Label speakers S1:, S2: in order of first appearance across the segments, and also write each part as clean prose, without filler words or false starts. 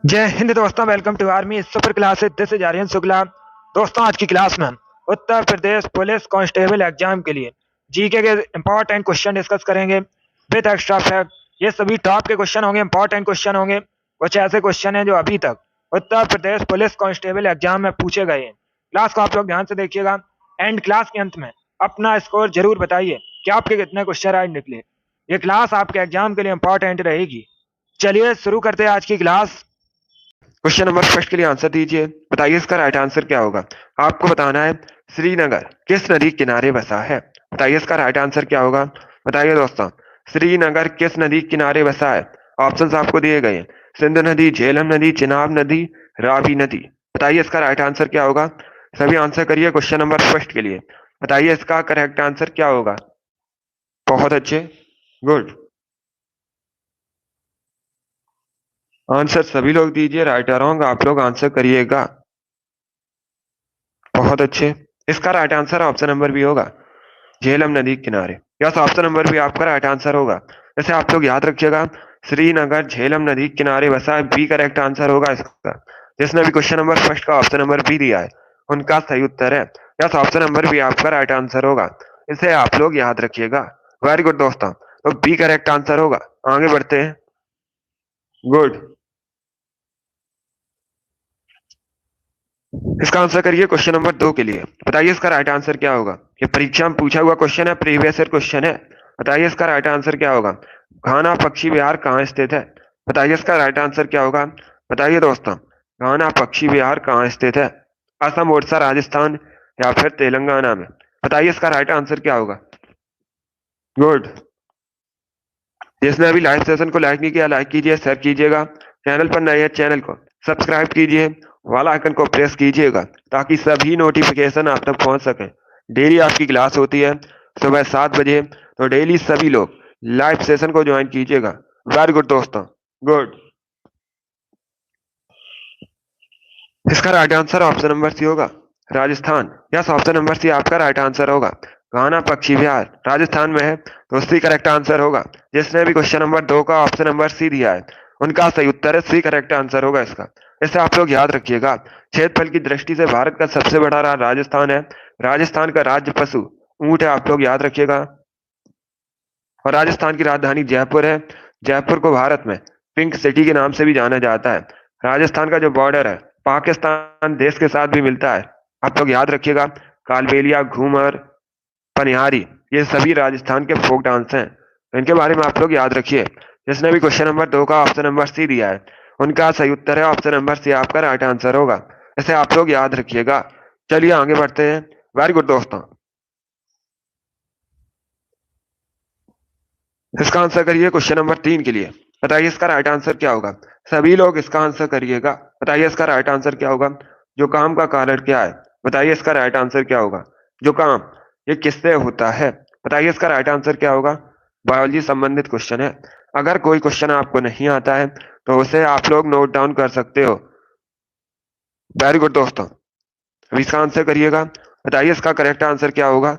S1: जय हिंद दोस्तों, welcome to army super classes. This is Aryan Shukla. दोस्तों, आज की क्लास में हम Uttar Pradesh police constable exam के लिए जीके के इंपॉर्टेंट क्वेश्चन डिस्कस करेंगे विद एक्स्ट्रा फैक्ट। ये सभी टॉप के क्वेश्चन होंगे, इंपॉर्टेंट क्वेश्चन होंगे। कुछ ऐसे क्वेश्चन हैं जो अभी तक उत्तर प्रदेश पुलिस कांस्टेबल एग्जाम में पूछे गए हैं। क्लास को आप लोग ध्यान से देखिएगा। एंड क्लास के अंत में अपना स्कोर जरूर बताइए कि आपके कितने क्वेश्चन राइट निकले। ये क्लास आपके एग्जाम के लिए इंपॉर्टेंट रहेगी। चलिए शुरू करते हैं आज की क्लास। क्वेश्चन नंबर फर्स्ट के लिए आंसर दीजिए। बताइए इसका राइट आंसर क्या होगा। आपको बताना है श्रीनगर किस नदी किनारे बसा है। बताइए इसका राइट आंसर क्या होगा। बताइए दोस्तों, श्रीनगर किस नदी किनारे बसा है। ऑप्शंस आपको दिए गए हैं, सिंधु नदी, झेलम नदी, चिनाब नदी, रावी नदी। बताइए इसका राइट आंसर क्या होगा। सभी आंसर करिए क्वेश्चन नंबर फर्स्ट के लिए। बताइए इसका करेक्ट आंसर क्या होगा। बहुत अच्छे, गुड आंसर सभी लोग दीजिए। राइट और रॉन्ग आप लोग आंसर करिएगा। बहुत अच्छे, इसका right answer option number B होगा, झेलम नदी किनारे। यस, ऑप्शन नंबर बी आपका राइट आंसर होगा। जैसे आप लोग याद रखिएगा, श्रीनगर झेलम नदी किनारे बसा है, बी करेक्ट आंसर होगा इसका। जिसने भी क्वेश्चन नंबर फर्स्ट का ऑप्शन नंबर बी दिया है उनका सही उत्तर है। यस, ऑप्शन नंबर बी आपका राइट आंसर होगा। इसे आप लोग याद रखिएगा। वेरी गुड दोस्तों, तो बी करेक्ट आंसर होगा। आगे बढ़ते हैं। गुड, इसका आंसर करिए क्वेश्चन नंबर 2 के लिए। बताइए इसका राइट आंसर क्या होगा। ये परीक्षा में पूछा हुआ क्वेश्चन है, प्रीवियस ईयर क्वेश्चन है। बताइए इसका राइट आंसर क्या होगा। घाना पक्षी विहार कहाँ स्थित है। बताइए इसका राइट आंसर क्या होगा। बताइए दोस्तों, घाना पक्षी विहार कहाँ स्थित है। असम, ओडिशा, राजस्थान या फिर तेलंगाना में। बताइए इसका राइट आंसर क्या होगा। गुड, जिसने अभी लाइव सेशन को लाइक नहीं किया, लाइक कीजिए, शेयर कीजिएगा। चैनल पर नए हैं, चैनल को सब्सक्राइब कीजिए, वाला आइकन को प्रेस कीजिएगा ताकि सभी नोटिफिकेशन आप तक पहुंच सके। डेली आपकी क्लास होती है सुबह 7 बजे, तो डेली सभी लोग लाइव सेशन को ज्वाइन कीजिएगा। वेरी गुड दोस्तों, गुड। इसका right answer option number C होगा, Rajasthan. Yes, option number C आपका राइट आंसर होगा। घाना पक्षी विहार राजस्थान में है, तो सी करेक्ट आंसर होगा। जिसने भी क्वेश्चन नंबर 2 का ऑप्शन नंबर सी दिया है उनका सही उत्तर है, सी करेक्ट आंसर होगा इसका। इसे आप लोग याद रखिएगा। क्षेत्रफल की दृष्टि से भारत का सबसे बड़ा राजस्थान है। राजस्थान का राज्य पशु ऊंट है, आप लोग याद रखिएगा। और राजस्थान की राजधानी जयपुर है। जयपुर को भारत में पिंक सिटी के नाम से भी जाना जाता है। राजस्थान का जो बॉर्डर है पाकिस्तान देश के साथ भी मिलता है, आप लोग याद रखिएगा। कालबेलिया, घूमर, पनिहारी, ये सभी राजस्थान के फोक डांस हैं, तो इनके बारे में आप लोग याद रखिए। जिसने भी क्वेश्चन नंबर 2 का ऑप्शन नंबर सी दिया है उनका सही उत्तर है ऑप्शन नंबर सी आपका राइट आंसर होगा। इसे आप लोग याद रखिएगा। चलिए आगे बढ़ते हैं। वेरी गुड दोस्तों, इसका आंसर करिए क्वेश्चन नंबर 3 के लिए। बताइए इसका राइट आंसर क्या होगा। सभी लोग इसका आंसर करिएगा। बताइए इसका राइट आंसर क्या होगा। जो काम का कारण क्या है। बताइए इसका राइट आंसर क्या होगा। जो काम, ये किससे होता है। बताइए इसका राइट आंसर क्या होगा। बायोलॉजी संबंधित क्वेश्चन है। अगर कोई क्वेश्चन आपको नहीं आता है तो उसे आप लोग नोट डाउन कर सकते हो। वेरी गुड दोस्तों, अब इसका आंसर करिएगा। बताइए इसका करेक्ट आंसर क्या होगा।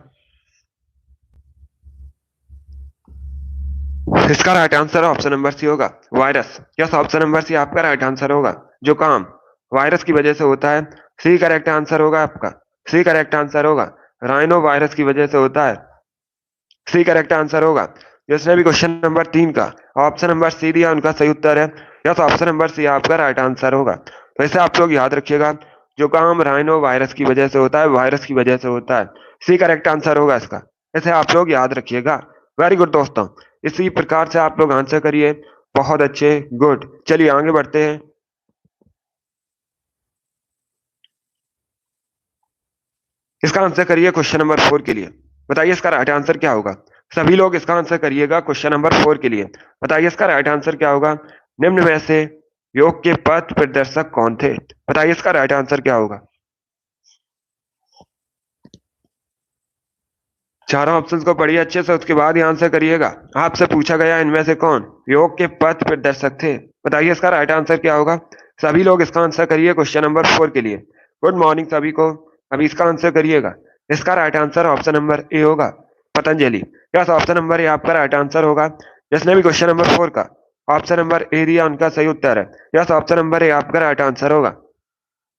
S1: इसका right answer option number C होगा, virus. Yes, option number C आपका राइट आंसर होगा। जो काम वायरस की वजह से होता है, सी करेक्ट आंसर होगा आपका। सी करेक्ट आंसर होगा, राइनो वायरस की वजह से होता है। सी करेक्ट आंसर होगा। जिसने भी क्वेश्चन नंबर 3 का ऑप्शन नंबर सी दिया उनका सही उत्तर है। यस, ऑप्शन नंबर सी आपका राइट आंसर होगा। तो इसे आप लोग याद रखिएगा। जो काम राइनो वायरस की वजह से होता है, वायरस की वजह से होता है, सी करेक्ट आंसर होगा इसका। इसे आप लोग याद रखिएगा। वेरी गुड दोस्तों, इसी प्रकार से आप लोग आंसर करिए। बहुत अच्छे, गुड। चलिए आगे बढ़ते हैं। इसका आंसर करिए क्वेश्चन नंबर 4 के लिए। बताइए इसका राइट आंसर क्या होगा। सभी लोग इसका आंसर करिएगा क्वेश्चन नंबर 4 के लिए। बताइए इसका राइट आंसर क्या होगा। निम्न में से योग के पथ प्रदर्शक कौन थे। बताइए इसका राइट आंसर क्या होगा। चारों ऑप्शंस को पढ़िए अच्छे से, उसके बाद ही आंसर करिएगा। आपसे पूछा गया इनमें से कौन योग के पथ प्रदर्शक थे। बताइए इसका राइट आंसर क्या होगा। सभी लोग इसका आंसर करिए क्वेश्चन नंबर 4 के लिए। गुड मॉर्निंग सभी को। अभी इसका आंसर करिएगा। इसका right answer option number A होगा, Patanjali. Yes, option number A आपका राइट आंसर होगा। जिसने भी क्वेश्चन नंबर 4 का
S2: ऑप्शन नंबर ए दिया उनका सही उत्तर है। यस, ऑप्शन नंबर ए आपका राइट आंसर होगा।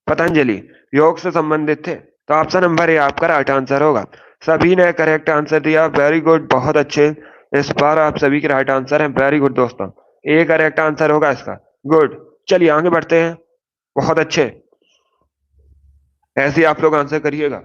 S2: पतंजलि योग से संबंधित थे, तो ऑप्शन नंबर ए आपका राइट आंसर होगा। सभी ने करेक्ट आंसर दिया, वेरी गुड, बहुत अच्छे। इस बार आप सभी के राइट आंसर हैं, वेरी गुड दोस्तों। ए करेक्ट आंसर होगा इसका। गुड, चलिए आगे बढ़ते हैं। बहुत अच्छे, ऐसे ही आप लोग आंसर करिएगा।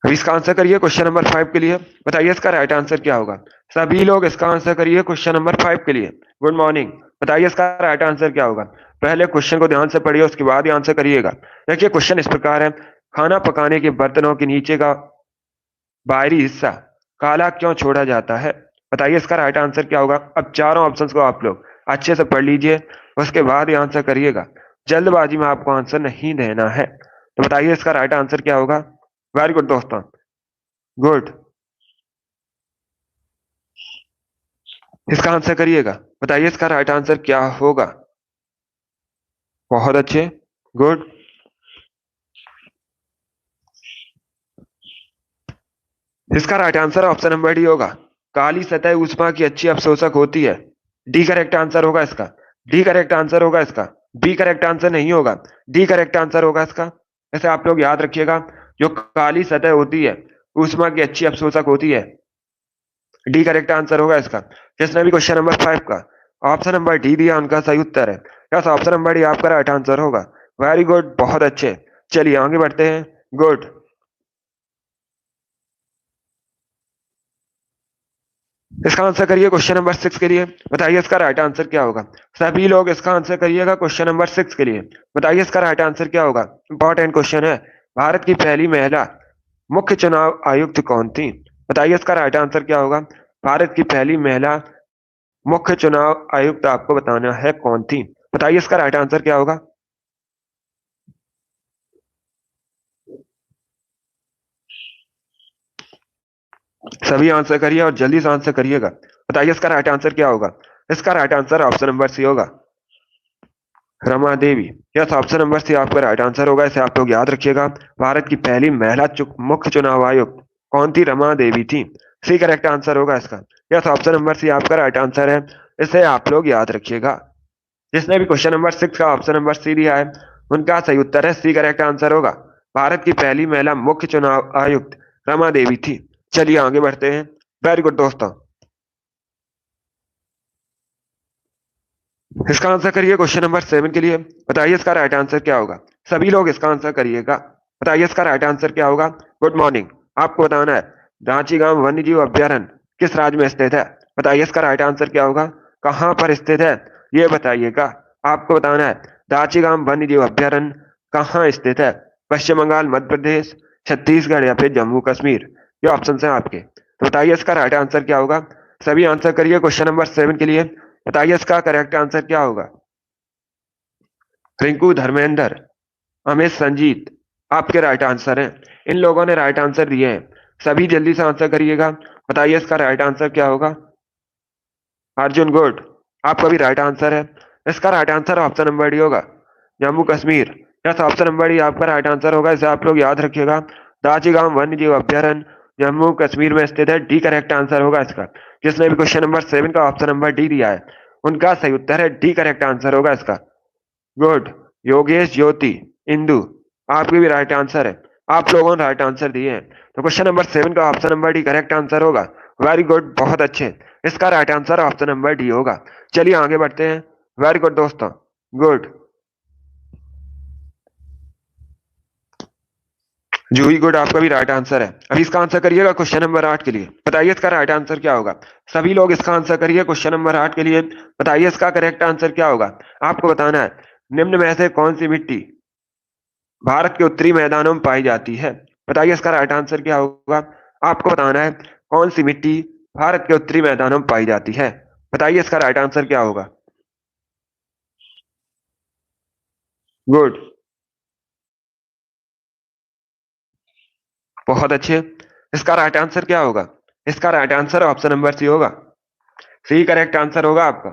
S2: अब इसका आंसर करिए क्वेश्चन नंबर 5 के लिए। बताइए इसका राइट आंसर क्या होगा। सभी लोग इसका आंसर करिए क्वेश्चन नंबर 5 के लिए। Good morning. बताइए इसका राइट आंसर क्या होगा। पहले क्वेश्चन को ध्यान से पढ़िए, उसके बाद ही आंसर करिएगा। देखिए क्वेश्चन इस प्रकार है, खाना पकाने के बर्तनों के नीचे का बाहरी हिस्सा काला क्यों छोड़ा जाता है। बताइए इसका राइट आंसर क्या होगा। अब चारों ऑप्शंस को आप लोग अच्छे से पढ़ लीजिए, उसके बाद ही आंसर करिएगा। जल्दबाजी में आपको आंसर नहीं देना है। तो बताइए इसका राइट आंसर क्या होगा। वेरी गुड दोस्तों, गुड। इसका आंसर करिएगा। बताइए इसका राइट आंसर क्या होगा। बहुत अच्छे, गुड। इसका right answer option number D होगा। काली सतह ऊष्मा की अच्छी अवशोषक होती है। डी करेक्ट आंसर होगा इसका। डी करेक्ट आंसर होगा इसका। बी करेक्ट आंसर नहीं होगा, डी करेक्ट आंसर होगा इसका। ऐसे आप लोग याद रखिएगा, जो काली सतह होती है ऊष्मा की अच्छी अवशोषक होती है। डी करेक्ट आंसर होगा इसका। जिसने भी क्वेश्चन नंबर 5 का ऑप्शन नंबर डी दिया उनका सही उत्तर है। यस, ऑप्शन नंबर डी आपका राइट आंसर होगा। वेरी गुड, बहुत अच्छे। चलिए आगे बढ़ते हैं। गुड। इसका आंसर करिए क्वेश्चन नंबर 6 के लिए। बताइए इसका राइट आंसर क्या होगा। सभी लोग इसका आंसर करिएगा क्वेश्चन नंबर 6 के लिए। बताइए इसका राइट आंसर क्या होगा। इंपॉर्टेंट क्वेश्चन है। भारत की पहली महिला मुख्य चुनाव आयुक्त कौन थी। बताइए इसका राइट आंसर क्या होगा। भारत की पहली महिला मुख्य चुनाव आयुक्त आपको बताना है कौन थी। बताइए इसका राइट आंसर क्या होगा। सभी आंसर करिए और जल्दी से आंसर करिएगा। बताइए इसका राइट आंसर क्या होगा। इसका right answer option number C होगा, Rama Devi. Yes, option number C आपका राइट आंसर होगा। इसे आप लोग याद रखिएगा। भारत की पहली महिला मुख्य चुनाव आयुक्त कौन थी। रमा देवी थी। सी करेक्ट आंसर होगा इसका। यस, ऑप्शन नंबर सी आपका राइट आंसर है। इसे आप लोग याद रखिएगा। जिसने भी क्वेश्चन नंबर 6 का ऑप्शन नंबर सी दिया है उनका सही उत्तर है, सी करेक्ट आंसर होगा। भारत की पहली महिला मुख्य चुनाव आयुक्त रमा देवी थी। चलिए आगे बढ़ते हैं। वेरी गुड दोस्तों। इसका आंसर करिए क्वेश्चन नंबर 7 के लिए। बताइए इसका राइट आंसर क्या होगा। सभी लोग इसका आंसर करिएगा। बताइए इसका राइट आंसर क्या होगा। Good morning. आपको बताना है रांची गांव वन्य जीव अभ्यारण्य किस राज्य में स्थित है। बताइए इसका राइट आंसर क्या होगा। कहाँ पर स्थित है ये बताइएगा। आपको बताना है रांची गांव वन्य जीव अभ्यारण्य कहाँ स्थित है। पश्चिम बंगाल, मध्य प्रदेश, छत्तीसगढ़ या फिर जम्मू कश्मीर। ये ऑप्शन है आपके। तो बताइए इसका राइट आंसर क्या होगा। सभी आंसर करिए क्वेश्चन नंबर 7 के लिए। बताइए इसका करेक्ट आंसर क्या होगा। रिंकू, धर्मेंद्र, अमित, संजीत आपके राइट आंसर हैं। इन लोगों ने राइट आंसर दिए हैं। सभी जल्दी से आंसर करिएगा। बताइए इसका राइट आंसर क्या होगा। अर्जुन, गुड, आपका भी राइट आंसर है। इसका right answer option number D होगा, Jammu Kashmir. Yes, option number D आपका राइट आंसर होगा। इसे आप लोग याद रखिएगा। दाची गांव वन्य जीव अभ्यारण्य जम्मू कश्मीर में स्थित है। डी करेक्ट आंसर होगा इसका। जिसने भी क्वेश्चन नंबर 7 का ऑप्शन नंबर डी दिया है उनका सही उत्तर है, डी करेक्ट आंसर होगा इसका। गुड। योगेश, ज्योति, इंदु आपके भी राइट आंसर है। आप लोगों ने राइट आंसर दिए हैं, तो क्वेश्चन नंबर 7 का option number D correct answer होगा। वेरी गुड, बहुत अच्छे। इसका right answer option number D होगा। चलिए आगे बढ़ते हैं। वेरी गुड दोस्तों, गुड। जूही, गुड, आपका भी राइट आंसर है। अभी इसका आंसर करिएगा क्वेश्चन नंबर 8 के लिए। बताइए इसका राइट आंसर क्या होगा। सभी लोग इसका आंसर करिए क्वेश्चन नंबर 8 के लिए। बताइए इसका करेक्ट आंसर क्या होगा। आपको बताना है निम्न में से कौन सी मिट्टी भारत के उत्तरी मैदानों में पाई जाती है। बताइए इसका राइट आंसर क्या होगा। आपको बताना है कौन सी मिट्टी भारत के उत्तरी मैदानों में पाई जाती है। बताइए इसका राइट आंसर क्या होगा। गुड, बहुत अच्छे। इसका राइट आंसर क्या होगा। इसका right answer option number C होगा। सी करेक्ट आंसर होगा आपका,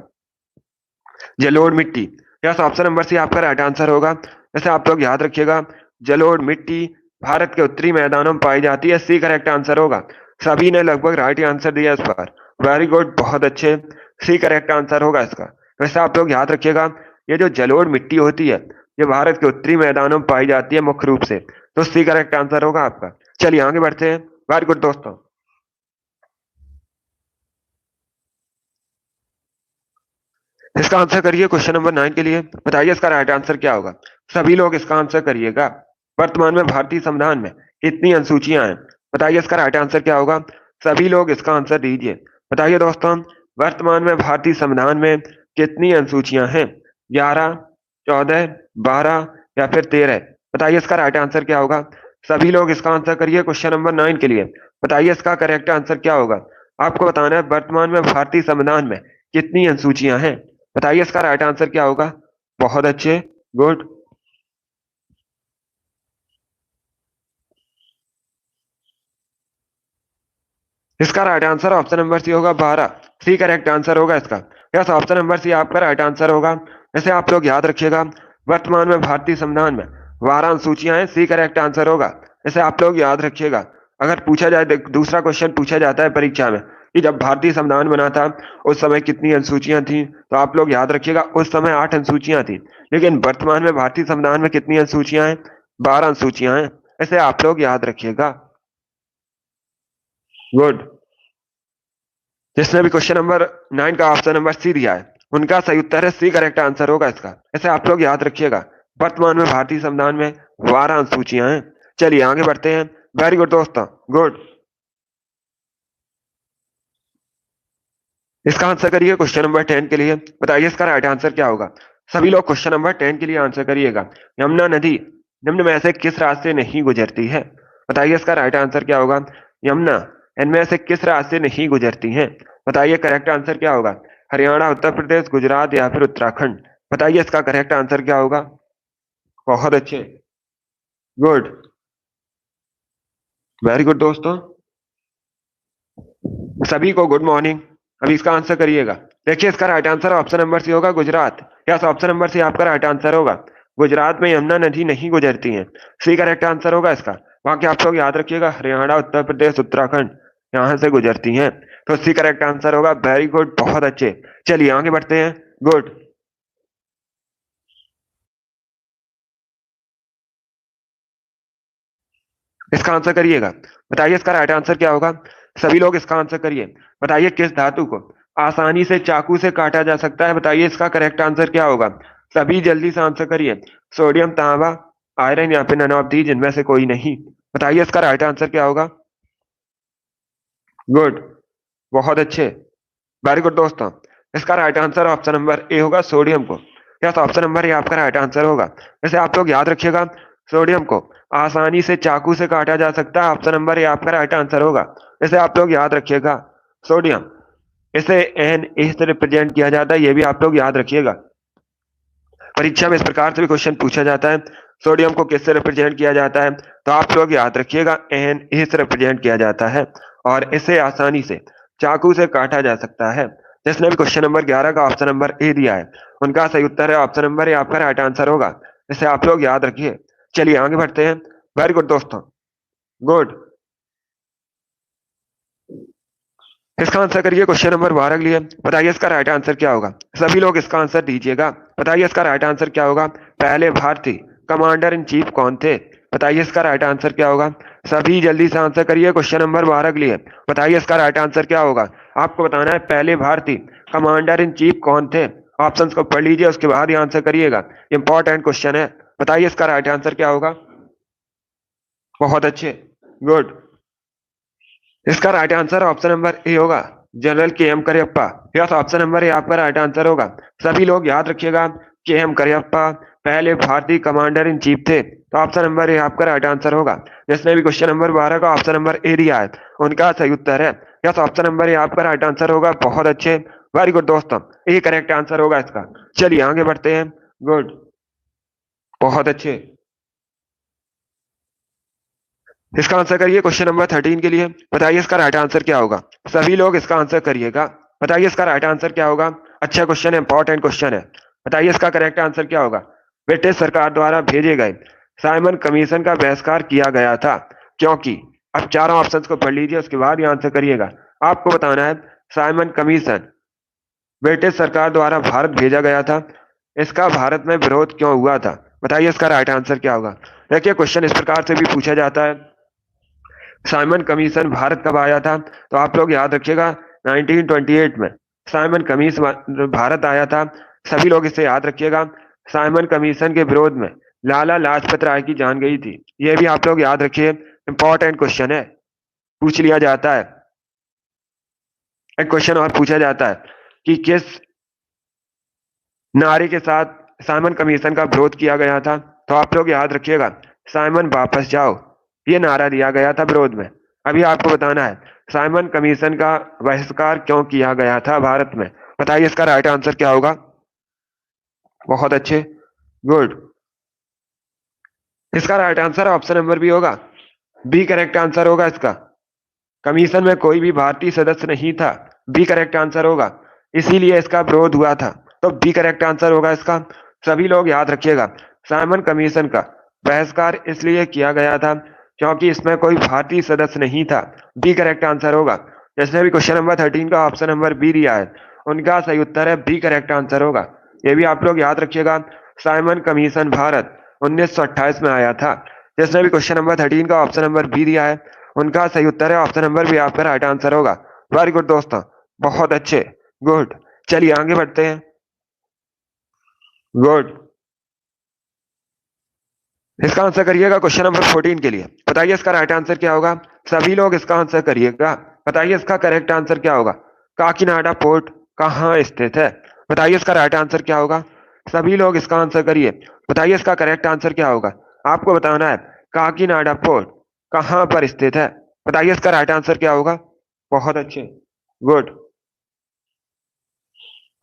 S2: जलोढ़ मिट्टी। यस, ऑप्शन नंबर सी आपका राइट आंसर होगा। जैसे आप लोग याद रखिएगा, जलोढ़ मिट्टी भारत के उत्तरी मैदानों में पाई जाती है। सी करेक्ट आंसर होगा। सभी ने लगभग राइट आंसर दिया इस बार। वेरी गुड, बहुत अच्छे। सी करेक्ट आंसर होगा इसका। वैसे आप लोग याद रखिएगा, ये जो जलोढ़ मिट्टी होती है ये भारत के उत्तरी मैदानों में पाई जाती है मुख्य रूप से, तो सी करेक्ट आंसर होगा आपका। चलिए आगे बढ़ते हैं। वेरी गुड दोस्तों। इसका आंसर करिए क्वेश्चन नंबर 9 के लिए। बताइए इसका राइट आंसर क्या होगा। सभी लोग इसका आंसर करिएगा। वर्तमान में भारतीय संविधान में कितनी अनुसूचियां हैं? बताइए इसका राइट आंसर क्या होगा। सभी लोग इसका आंसर दीजिए। बताइए दोस्तों, वर्तमान में भारतीय संविधान में कितनी अनुसूचियां हैं? 11, 14, 12 या फिर 13? बताइए इसका राइट आंसर क्या होगा। सभी लोग इसका आंसर करिए क्वेश्चन नंबर 9 के लिए। बताइए इसका करेक्ट आंसर क्या होगा। आपको बताना है वर्तमान में भारतीय संविधान में कितनी अनुसूचियां हैं। बताइए इसका राइट आंसर क्या होगा। बहुत अच्छे, गुड। इसका right answer option number C होगा 12। सी करेक्ट आंसर होगा इसका। यस, ऑप्शन नंबर सी आपका राइट आंसर होगा। जैसे आप लोग याद रखिएगा, वर्तमान में भारतीय संविधान में 12 अनुसूचियां हैं। सी करेक्ट आंसर होगा। जैसे आप लोग याद रखिएगा, अगर पूछा जाए, दूसरा क्वेश्चन पूछा जाता है परीक्षा में कि जब भारतीय संविधान बना था उस समय कितनी अनुसूचियां थी, तो आप लोग याद रखिएगा उस समय 8 अनुसूचियां थी। लेकिन वर्तमान में भारतीय संविधान में कितनी अनुसूचियां हैं? 12 अनुसूचियां हैं। ऐसे आप लोग याद रखिएगा। गुड। जिसने भी क्वेश्चन नंबर 9 का ऑप्शन नंबर सी दिया है उनका सही उत्तर है सी करेक्ट आंसर होगा इसका। ऐसे आप लोग याद रखिएगा, वर्तमान में भारतीय संविधान में 12 अनुसूचियां हैं। चलिए आगे बढ़ते हैं। वेरी गुड दोस्तों, गुड। इसका आंसर करिए क्वेश्चन नंबर 10 के लिए। बताइए इसका राइट आंसर क्या होगा। सभी लोग क्वेश्चन नंबर 10 के लिए आंसर करिएगा। यमुना नदी निम्न में से किस राज्य से नहीं गुजरती है? बताइए इसका राइट आंसर क्या होगा। यमुना इनमें से किस राज्य से नहीं गुजरती है? बताइए करेक्ट आंसर क्या होगा। हरियाणा, उत्तर प्रदेश, गुजरात या फिर उत्तराखंड? बताइए इसका करेक्ट आंसर क्या होगा। बहुत अच्छे, गुड, वेरी गुड दोस्तों, सभी को गुड मॉर्निंग। अभी इसका आंसर करिएगा। देखिए इसका right answer option number C होगा, Gujarat. Yes, option number C आपका राइट आंसर होगा। गुजरात में यमुना नदी नहीं गुजरती है। सी करेक्ट आंसर होगा इसका। बाकी आप लोग याद रखिएगा, हरियाणा, उत्तर प्रदेश, उत्तराखंड यहां से गुजरती हैं, तो सी करेक्ट आंसर होगा। वेरी गुड, बहुत अच्छे। चलिए आगे बढ़ते हैं। गुड। इसका आंसर करिएगा। बताइए इसका राइट आंसर क्या होगा। सभी लोग इसका आंसर करिए। बताइए किस धातु को आसानी से चाकू से काटा जा सकता है। बताइए इसका करेक्ट आंसर क्या होगा। सभी जल्दी से आंसर करिए। सोडियम, तांबा, आयरन या फिर नन ऑफ दीज, इनमें से कोई नहीं। बताइए इसका राइट आंसर क्या होगा। गुड, बहुत अच्छे, वेरी गुड दोस्तों। इसका right answer option number A होगा, सोडियम को। यस, ऑप्शन नंबर ए आपका राइट आंसर होगा। वैसे आप लोग याद रखिएगा, सोडियम को आसानी से चाकू से काटा जा सकता है। ऑप्शन नंबर ए आपका राइट आंसर होगा। वैसे आप लोग याद रखिएगा, सोडियम इसे एन ए से रिप्रेजेंट किया जाता है, ये भी आप लोग याद रखिएगा। परीक्षा में इस प्रकार से भी क्वेश्चन पूछा जाता है, सोडियम को किससे रिप्रेजेंट किया जाता है, तो आप लोग याद रखिएगा एन ए से रिप्रेजेंट किया जाता है और इसे आसानी से चाकू से काटा जा सकता है। जिसने भी क्वेश्चन नंबर 11 का ऑप्शन नंबर ए दिया है उनका सही उत्तर है ऑप्शन नंबर ए आपका राइट आंसर होगा। इसे आप लोग याद रखिए। चलिए आगे बढ़ते हैं। वेरी गुड दोस्तों, गुड। इसका आंसर करिए क्वेश्चन नंबर 12 के लिए। बताइए इसका राइट आंसर क्या होगा। सभी लोग इसका आंसर दीजिएगा। बताइए इसका राइट आंसर क्या होगा। पहले भारतीय कमांडर इन चीफ कौन थे? बताइए इसका राइट आंसर क्या होगा। सभी जल्दी से आंसर करिए क्वेश्चन नंबर 12 के लिए। बताइए इसका राइट आंसर क्या होगा। आपको बताना है पहले भारतीय कमांडर इन चीफ कौन थे। ऑप्शन को पढ़ लीजिए, उसके बाद ही आंसर करिएगा। इंपॉर्टेंट क्वेश्चन है। बताइए इसका राइट आंसर क्या होगा। बहुत अच्छे, गुड। इसका right answer option number A होगा, general K M Cariappa. Yes, option number A आपका राइट आंसर होगा। सभी लोग याद रखिएगा, के एम करियप्पा पहले भारतीय कमांडर इन चीफ थे, तो ऑप्शन नंबर ए आपका राइट आंसर होगा। जिसने भी क्वेश्चन नंबर 12 का ऑप्शन नंबर ए दिया है उनका सही उत्तर है। यस, ऑप्शन नंबर ए आपका राइट आंसर होगा। बहुत अच्छे, वेरी गुड दोस्तों, ये करेक्ट आंसर होगा इसका। चलिए आगे बढ़ते हैं। गुड, बहुत अच्छे। इसका आंसर करिए क्वेश्चन नंबर 13 के लिए। बताइए इसका राइट आंसर क्या होगा। सभी लोग इसका आंसर करिएगा। बताइए इसका राइट आंसर क्या होगा। अच्छा क्वेश्चन है, इंपॉर्टेंट क्वेश्चन है। बताइए इसका करेक्ट आंसर क्या होगा। ब्रिटिश सरकार द्वारा भेजे गए साइमन कमीशन का बहिष्कार किया गया था क्योंकि, अब चारों ऑप्शंस को पढ़ लीजिए, उसके बाद ही आंसर करिएगा। आपको बताना है साइमन कमीशन ब्रिटिश सरकार द्वारा भारत भेजा गया था। इसका भारत में विरोध क्यों हुआ था? बताइए इसका राइट आंसर क्या होगा। देखिए क्वेश्चन इस प्रकार से भी पूछा जाता है, साइमन कमीशन भारत कब आया था? तो आप लोग याद रखिएगा 1928 में साइमन कमीशन भारत आया था। सभी लोग इसे याद रखिएगा। साइमन कमीशन के विरोध में लाला लाजपत राय की जान गई थी। यह भी आप लोग याद रखिए, इंपॉर्टेंट क्वेश्चन है, पूछ लिया जाता है। एक क्वेश्चन और पूछा जाता है कि किस नारे के साथ साइमन कमीशन का विरोध किया गया था? तो आप लोग याद रखिएगा, साइमन वापस जाओ, ये नारा दिया गया था विरोध में। अभी आपको बताना है साइमन कमीशन का बहिष्कार क्यों किया गया था भारत में। बताइए इसका राइट आंसर क्या होगा। बहुत अच्छे, गुड। इसका right answer option number B होगा। बी करेक्ट आंसर होगा इसका। कमीशन में कोई भी भारतीय सदस्य नहीं था, बी करेक्ट आंसर होगा, इसीलिए इसका विरोध हुआ था। तो बी करेक्ट आंसर होगा इसका। सभी लोग याद रखिएगा, साइमन कमीशन का बहिष्कार इसलिए किया गया था क्योंकि इसमें कोई भारतीय सदस्य नहीं था, बी करेक्ट आंसर होगा। जिसने भी क्वेश्चन नंबर 13 का ऑप्शन नंबर बी दिया है उनका सही उत्तर है बी करेक्ट आंसर होगा। ये भी आप लोग याद रखिएगा, साइमन कमीशन भारत 1928 में आया था। जिसने भी क्वेश्चन नंबर 13 का ऑप्शन नंबर बी दिया है उनका सही उत्तर है ऑप्शन नंबर बी, आपका राइट आंसर होगा। वेरी गुड दोस्तों, बहुत अच्छे, गुड। चलिए आगे बढ़ते हैं, गुड। इसका आंसर करिएगा क्वेश्चन नंबर 14 के लिए। बताइए इसका राइट आंसर क्या होगा। सभी लोग इसका आंसर करिएगा। बताइए इसका करेक्ट आंसर क्या होगा। काकीनाडा पोर्ट कहाँ स्थित है? बताइए इसका राइट आंसर क्या होगा। सभी लोग इसका आंसर करिए। बताइए इसका करेक्ट आंसर क्या होगा। आपको बताना है काकीनाडा पोर्ट कहाँ पर स्थित है। बताइए इसका राइट आंसर क्या होगा। बहुत अच्छे, गुड।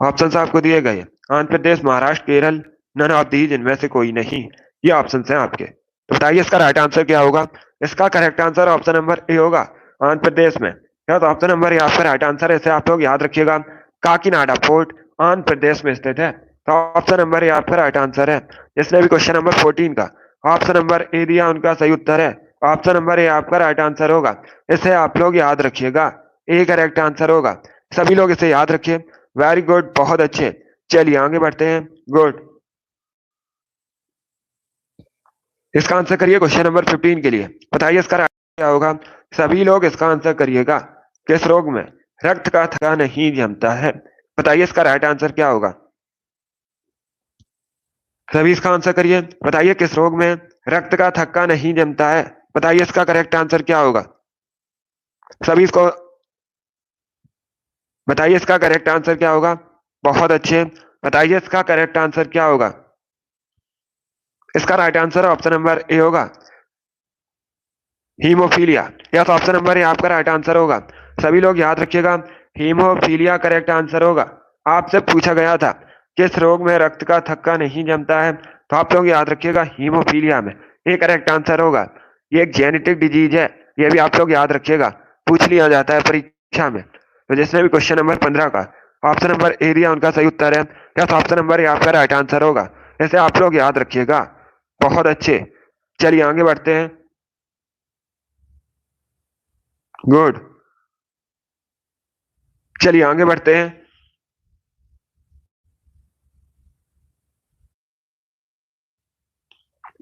S2: ऑप्शन आपको दिए गए, Andhra Pradesh, Maharashtra, Kerala, none of these, इनमें से कोई नहीं। ये ऑप्शन हैं आपके। तो बताइए इसका राइट आंसर क्या होगा। इसका correct answer option number A होगा, आंध्र प्रदेश में। क्या तो ऑप्शन नंबर ए आपका राइट आंसर है, इसे आप लोग याद रखिएगा। काकीनाडा पोर्ट आंध्र प्रदेश में स्थित है। तो ऑप्शन नंबर ए आपका राइट आंसर है। जिसने भी क्वेश्चन नंबर 14 का ऑप्शन नंबर ए दिया उनका सही उत्तर है ऑप्शन नंबर ए, आपका राइट आंसर होगा। इसे आप लोग याद रखिएगा, ए करेक्ट आंसर होगा। सभी लोग इसे याद रखिए। वेरी गुड, बहुत अच्छे। चलिए आगे बढ़ते हैं, गुड। इसका आंसर करिए क्वेश्चन नंबर 15 के लिए। बताइए इसका राइट क्या होगा। सभी लोग इसका आंसर करिएगा। किस रोग में रक्त का थक्का नहीं जमता है? बताइए इसका राइट आंसर क्या होगा। सभी इसका आंसर करिए। बताइए किस रोग में रक्त का थक्का नहीं जमता है? बताइए इसका करेक्ट आंसर क्या होगा। सभी इसको बताइए इसका करेक्ट आंसर क्या होगा। बहुत अच्छे, बताइए इसका करेक्ट आंसर क्या होगा। इसका right answer option number A होगा, haemophilia. Yes, option number A आपका राइट आंसर होगा। सभी लोग याद रखिएगा, हीमोफीलिया करेक्ट आंसर होगा। आपसे पूछा गया था किस रोग में रक्त का थक्का नहीं जमता है, तो आप लोग याद रखिएगा हीमोफीलिया में, ये करेक्ट आंसर होगा। ये एक जेनेटिक डिजीज है, ये भी आप लोग याद रखिएगा, पूछ लिया जाता है परीक्षा में। तो जिसने भी क्वेश्चन नंबर 15 का ऑप्शन नंबर ए दिया उनका सही उत्तर है, यस, ऑप्शन नंबर ए आपका राइट आंसर होगा। इसे आप लोग याद रखिएगा। बहुत अच्छे, चलिए आगे बढ़ते हैं, गुड। चलिए आगे बढ़ते हैं।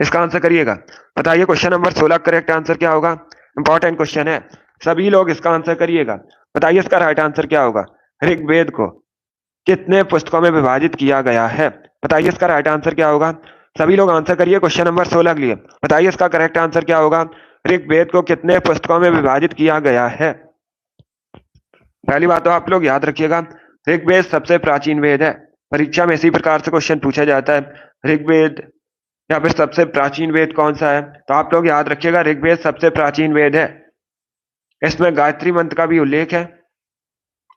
S2: इसका आंसर करिएगा। बताइए क्वेश्चन नंबर 16 करेक्ट आंसर क्या होगा। इंपॉर्टेंट क्वेश्चन है, सभी लोग इसका आंसर करिएगा। बताइए इसका राइट आंसर क्या होगा। ऋग्वेद को कितने पुस्तकों में विभाजित किया गया है? बताइए इसका राइट आंसर क्या होगा। सभी लोग आंसर करिए क्वेश्चन नंबर 16 के लिए। बताइए इसका करेक्ट आंसर क्या होगा। ऋग्वेद को कितने पुस्तकों में विभाजित किया गया है? पहली बात तो आप लोग याद रखिएगा, ऋग्वेद सबसे प्राचीन वेद है। परीक्षा में इसी प्रकार से क्वेश्चन पूछा जाता है, ऋग्वेद या फिर सबसे प्राचीन वेद कौन सा है? तो आप लोग याद रखिएगा, ऋग्वेद सबसे प्राचीन वेद है। इसमें गायत्री मंत्र का भी उल्लेख है।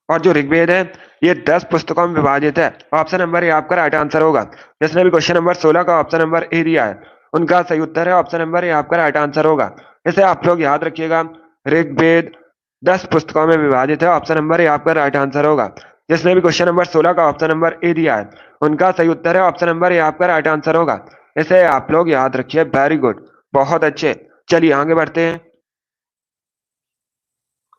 S2: और जो ऋग्वेद है ये 10 पुस्तकों में विभाजित है। ऑप्शन नंबर ए आपका राइट आंसर होगा। जिसने भी क्वेश्चन नंबर 16 का ऑप्शन नंबर ए दिया है उनका सही उत्तर है ऑप्शन नंबर ए आपका राइट आंसर होगा। इसे आप लोग याद रखिएगा, ऋग्वेद 10 पुस्तकों में विभाजित है। ऑप्शन नंबर ए आपका राइट आंसर होगा। जिसने भी क्वेश्चन नंबर 16 का ऑप्शन नंबर ए दिया है उनका सही उत्तर है ऑप्शन नंबर ए आपका राइट आंसर होगा। इसे आप लोग याद रखिए। वेरी गुड, बहुत अच्छे। चलिए आगे बढ़ते हैं,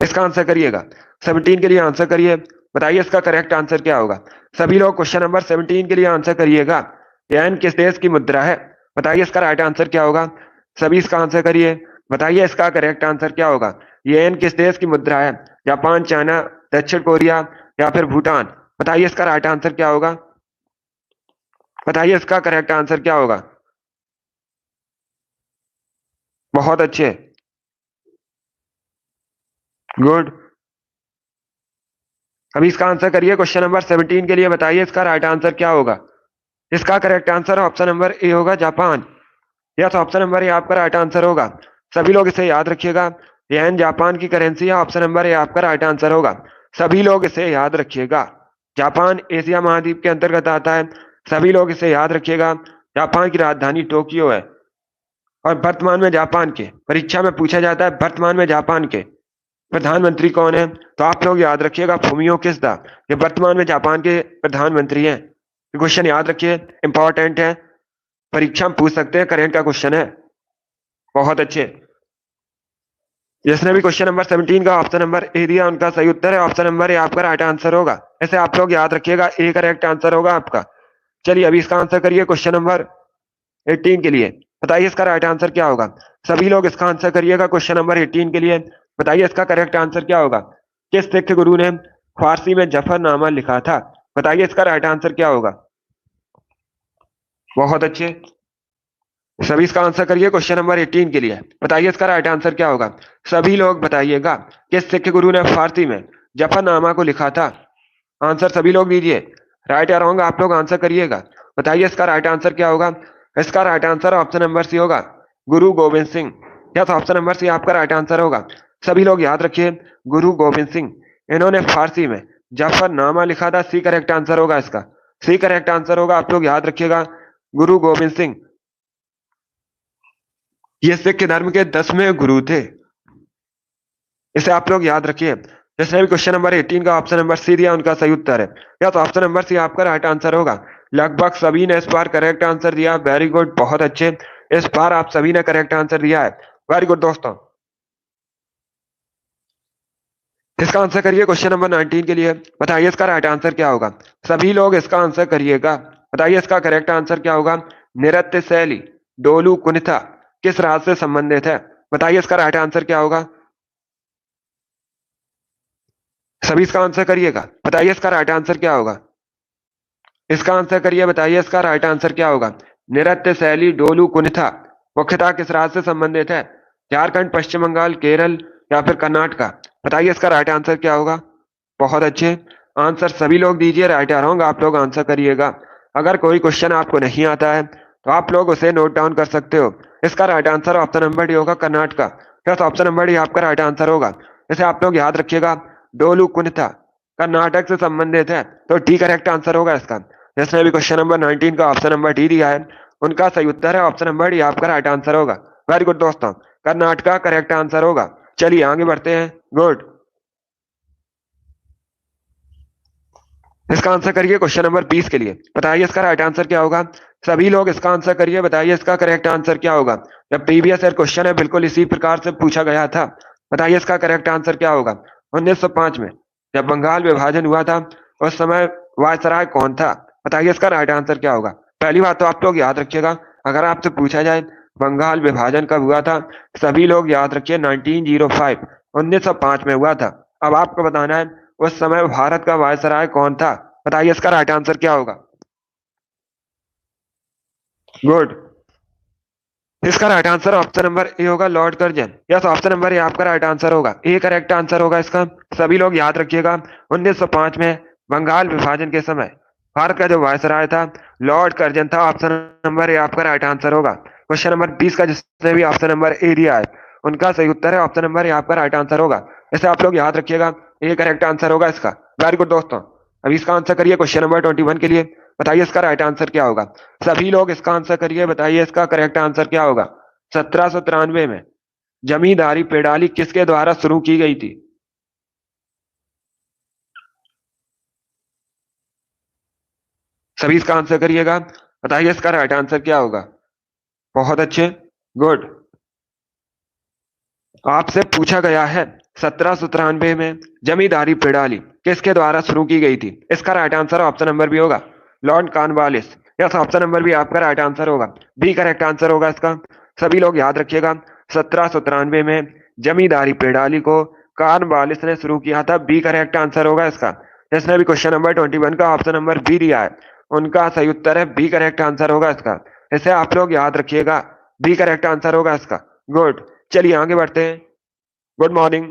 S2: इसका आंसर करिएगा। 17 के लिए आंसर करिए। बताइए इसका करेक्ट आंसर क्या होगा। सभी लोग क्वेश्चन नंबर 17 के लिए आंसर करिएगा। येन किस देश की मुद्रा है? बताइए इसका राइट आंसर क्या होगा। सभी इसका आंसर करिए। बताइए इसका करेक्ट आंसर क्या होगा। येन किस देश की मुद्रा है? जापान, चाइना, दक्षिण कोरिया या फिर भूटान? बताइए इसका राइट आंसर क्या होगा। बताइए इसका करेक्ट आंसर क्या होगा। बहुत अच्छे, गुड। अभी इसका आंसर करिए क्वेश्चन नंबर 17 के लिए। बताइए इसका राइट आंसर क्या होगा। इसका correct answer option number A होगा, Japan. Yes, option number A आपका राइट आंसर होगा। सभी लोग इसे याद रखिएगा। येन जापान की करेंसी है। ऑप्शन नंबर ए आपका राइट आंसर होगा। सभी लोग इसे याद रखिएगा। जापान एशिया महाद्वीप के अंतर्गत आता है। सभी लोग इसे याद रखिएगा। जापान की राजधानी टोक्यो है। और वर्तमान में जापान के, परीक्षा में पूछा जाता है वर्तमान में जापान के प्रधानमंत्री कौन है, तो आप लोग याद रखिएगा फुमियो किशिदा। ये वर्तमान में जापान के प्रधानमंत्री हैं। क्वेश्चन याद रखिए, इंपॉर्टेंट है, परीक्षा में पूछ सकते हैं, करेंट का क्वेश्चन है। बहुत अच्छे। जिसने भी क्वेश्चन नंबर 17 का ऑप्शन नंबर ए दिया उनका सही उत्तर है ऑप्शन नंबर ए आपका राइट आंसर होगा। ऐसे आप लोग याद रखिएगा, ए करेक्ट आंसर होगा आपका। चलिए अभी इसका आंसर करिए क्वेश्चन नंबर 18 के लिए। बताइए इसका राइट आंसर क्या होगा। सभी लोग इसका आंसर करिएगा क्वेश्चन नंबर 18 के लिए। बताइए इसका करेक्ट आंसर क्या होगा। किस सिख गुरु ने फारसी में जफरनामा लिखा था? बताइए इसका राइट आंसर क्या होगा। बहुत अच्छे, सभी इसका आंसर करिए क्वेश्चन नंबर 18 के लिए। बताइए इसका राइट आंसर क्या होगा। सभी लोग बताइएगा किस सिख गुरु ने फारसी में जफरनामा को लिखा था। आंसर सभी लोग दीजिए। राइट या रॉन्ग आप लोग आंसर करिएगा। बताइए इसका राइट आंसर क्या होगा। इसका right answer option number C होगा, Guru Gobind Singh. Yes, option number C आपका राइट आंसर होगा। सभी लोग याद रखिए, गुरु गोविंद सिंह, इन्होंने फारसी में जफरनामा लिखा था। सी करेक्ट आंसर होगा इसका। सी करेक्ट आंसर होगा, आप लोग याद रखिएगा, गुरु गोविंद सिंह। ये सिख धर्म के 10वें गुरु थे। इसे आप लोग याद रखिए। जिसने भी क्वेश्चन नंबर 18 का ऑप्शन नंबर सी दिया उनका सही उत्तर है। या तो ऑप्शन नंबर सी आपका राइट आंसर होगा। लगभग सभी ने इस बार करेक्ट आंसर दिया। वेरी गुड, बहुत अच्छे। इस बार आप सभी ने करेक्ट आंसर दिया है। वेरी गुड दोस्तों। इसका आंसर करिए क्वेश्चन नंबर 19 के लिए। बताइए इसका राइट आंसर क्या होगा। सभी लोग इसका आंसर करिएगा। बताइए इसका करेक्ट आंसर क्या होगा। नृत्य शैली डोलू कुनिता किस राज्य से संबंधित है? बताइए इसका राइट आंसर क्या होगा। सभी इसका आंसर करिएगा। बताइए इसका राइट आंसर क्या होगा। इसका आंसर करिए। बताइए इसका राइट आंसर क्या होगा। नृत्य शैली डोलू कुनिता मुख्यतः किस राज्य से संबंधित है? झारखंड, पश्चिम बंगाल, केरल या फिर कर्नाटका? बताइए इसका राइट आंसर क्या होगा। बहुत अच्छे आंसर सभी लोग दीजिए। राइट या रॉन्ग आप लोग आंसर करिएगा। अगर कोई क्वेश्चन आपको नहीं आता है तो आप लोग उसे नोट डाउन कर सकते हो। इसका right answer option number D होगा, Karnataka. Yes, option number D आपका राइट आंसर होगा। इसे आप लोग याद रखिएगा, डोलू कुनिता कर्नाटक से संबंधित है, तो डी करेक्ट आंसर होगा इसका। जिसने भी क्वेश्चन नंबर 19 का ऑप्शन नंबर डी दिया है उनका सही उत्तर है ऑप्शन नंबर डी आपका राइट आंसर होगा। वेरी गुड दोस्तों, कर्नाटका करेक्ट आंसर होगा। चलिए आगे बढ़ते हैं। गुड। इसका आंसर करिए क्वेश्चन नंबर 20 के लिए। बताइए इसका राइट आंसर क्या होगा। सभी लोग इसका आंसर करिए। बताइए इसका करेक्ट आंसर क्या होगा। जब प्रीवियस ईयर क्वेश्चन है बिल्कुल इसी प्रकार से पूछा गया था। बताइए इसका करेक्ट आंसर क्या होगा। 1905 में जब बंगाल विभाजन हुआ था उस समय वायसराय कौन था? बताइए इसका राइट आंसर क्या होगा। पहली बात तो आप लोग याद रखिएगा, अगर आपसे पूछा जाए बंगाल विभाजन कब हुआ था, सभी लोग याद रखिए 1905 1905 में हुआ था। अब आपको बताना है उस समय भारत का वायसराय कौन था। बताइए इसका राइट आंसर क्या होगा। गुड। इसका right answer option number A होगा, Lord Curzon. Yes, option number A आपका राइट आंसर होगा। ए करेक्ट आंसर होगा इसका। सभी लोग याद रखिएगा 1905 में बंगाल विभाजन के समय भारत का जो वायसराय था लॉर्ड कर्जन था। ऑप्शन नंबर ए आपका राइट आंसर होगा। क्वेश्चन नंबर 20 का जिसने भी ऑप्शन नंबर ए दिया है उनका सही उत्तर है ऑप्शन नंबर ए आपका राइट आंसर होगा। इसे आप लोग याद रखिएगा, ए करेक्ट आंसर होगा इसका। वेरी गुड दोस्तों। अभी इसका आंसर करिए क्वेश्चन नंबर 21 के लिए। बताइए इसका राइट आंसर क्या होगा। सभी लोग इसका आंसर करिए। बताइए इसका करेक्ट आंसर क्या होगा। 1793 में जमींदारी पेड़ाली किसके द्वारा शुरू की गई थी? सभी इसका आंसर करिएगा। बताइए इसका राइट आंसर क्या होगा। बहुत अच्छे, गुड। आपसे पूछा गया है 1793 में जमींदारी प्रणाली किसके द्वारा शुरू की गई थी? इसका right answer option number B होगा Lord Cornwallis. Yes, option number B आपका राइट आंसर होगा। बी करेक्ट आंसर होगा इसका। सभी लोग याद रखिएगा, 1793 में जमींदारी प्रणाली को कॉर्नवालिस ने शुरू किया था। बी करेक्ट आंसर होगा इसका। जिसने भी क्वेश्चन नंबर 21 का ऑप्शन नंबर बी दिया है, उनका सही उत्तर है बी करेक्ट आंसर होगा इसका। इसे आप लोग याद रखिएगा, बी करेक्ट आंसर होगा इसका। गुड, चलिए आगे बढ़ते हैं। गुड मॉर्निंग,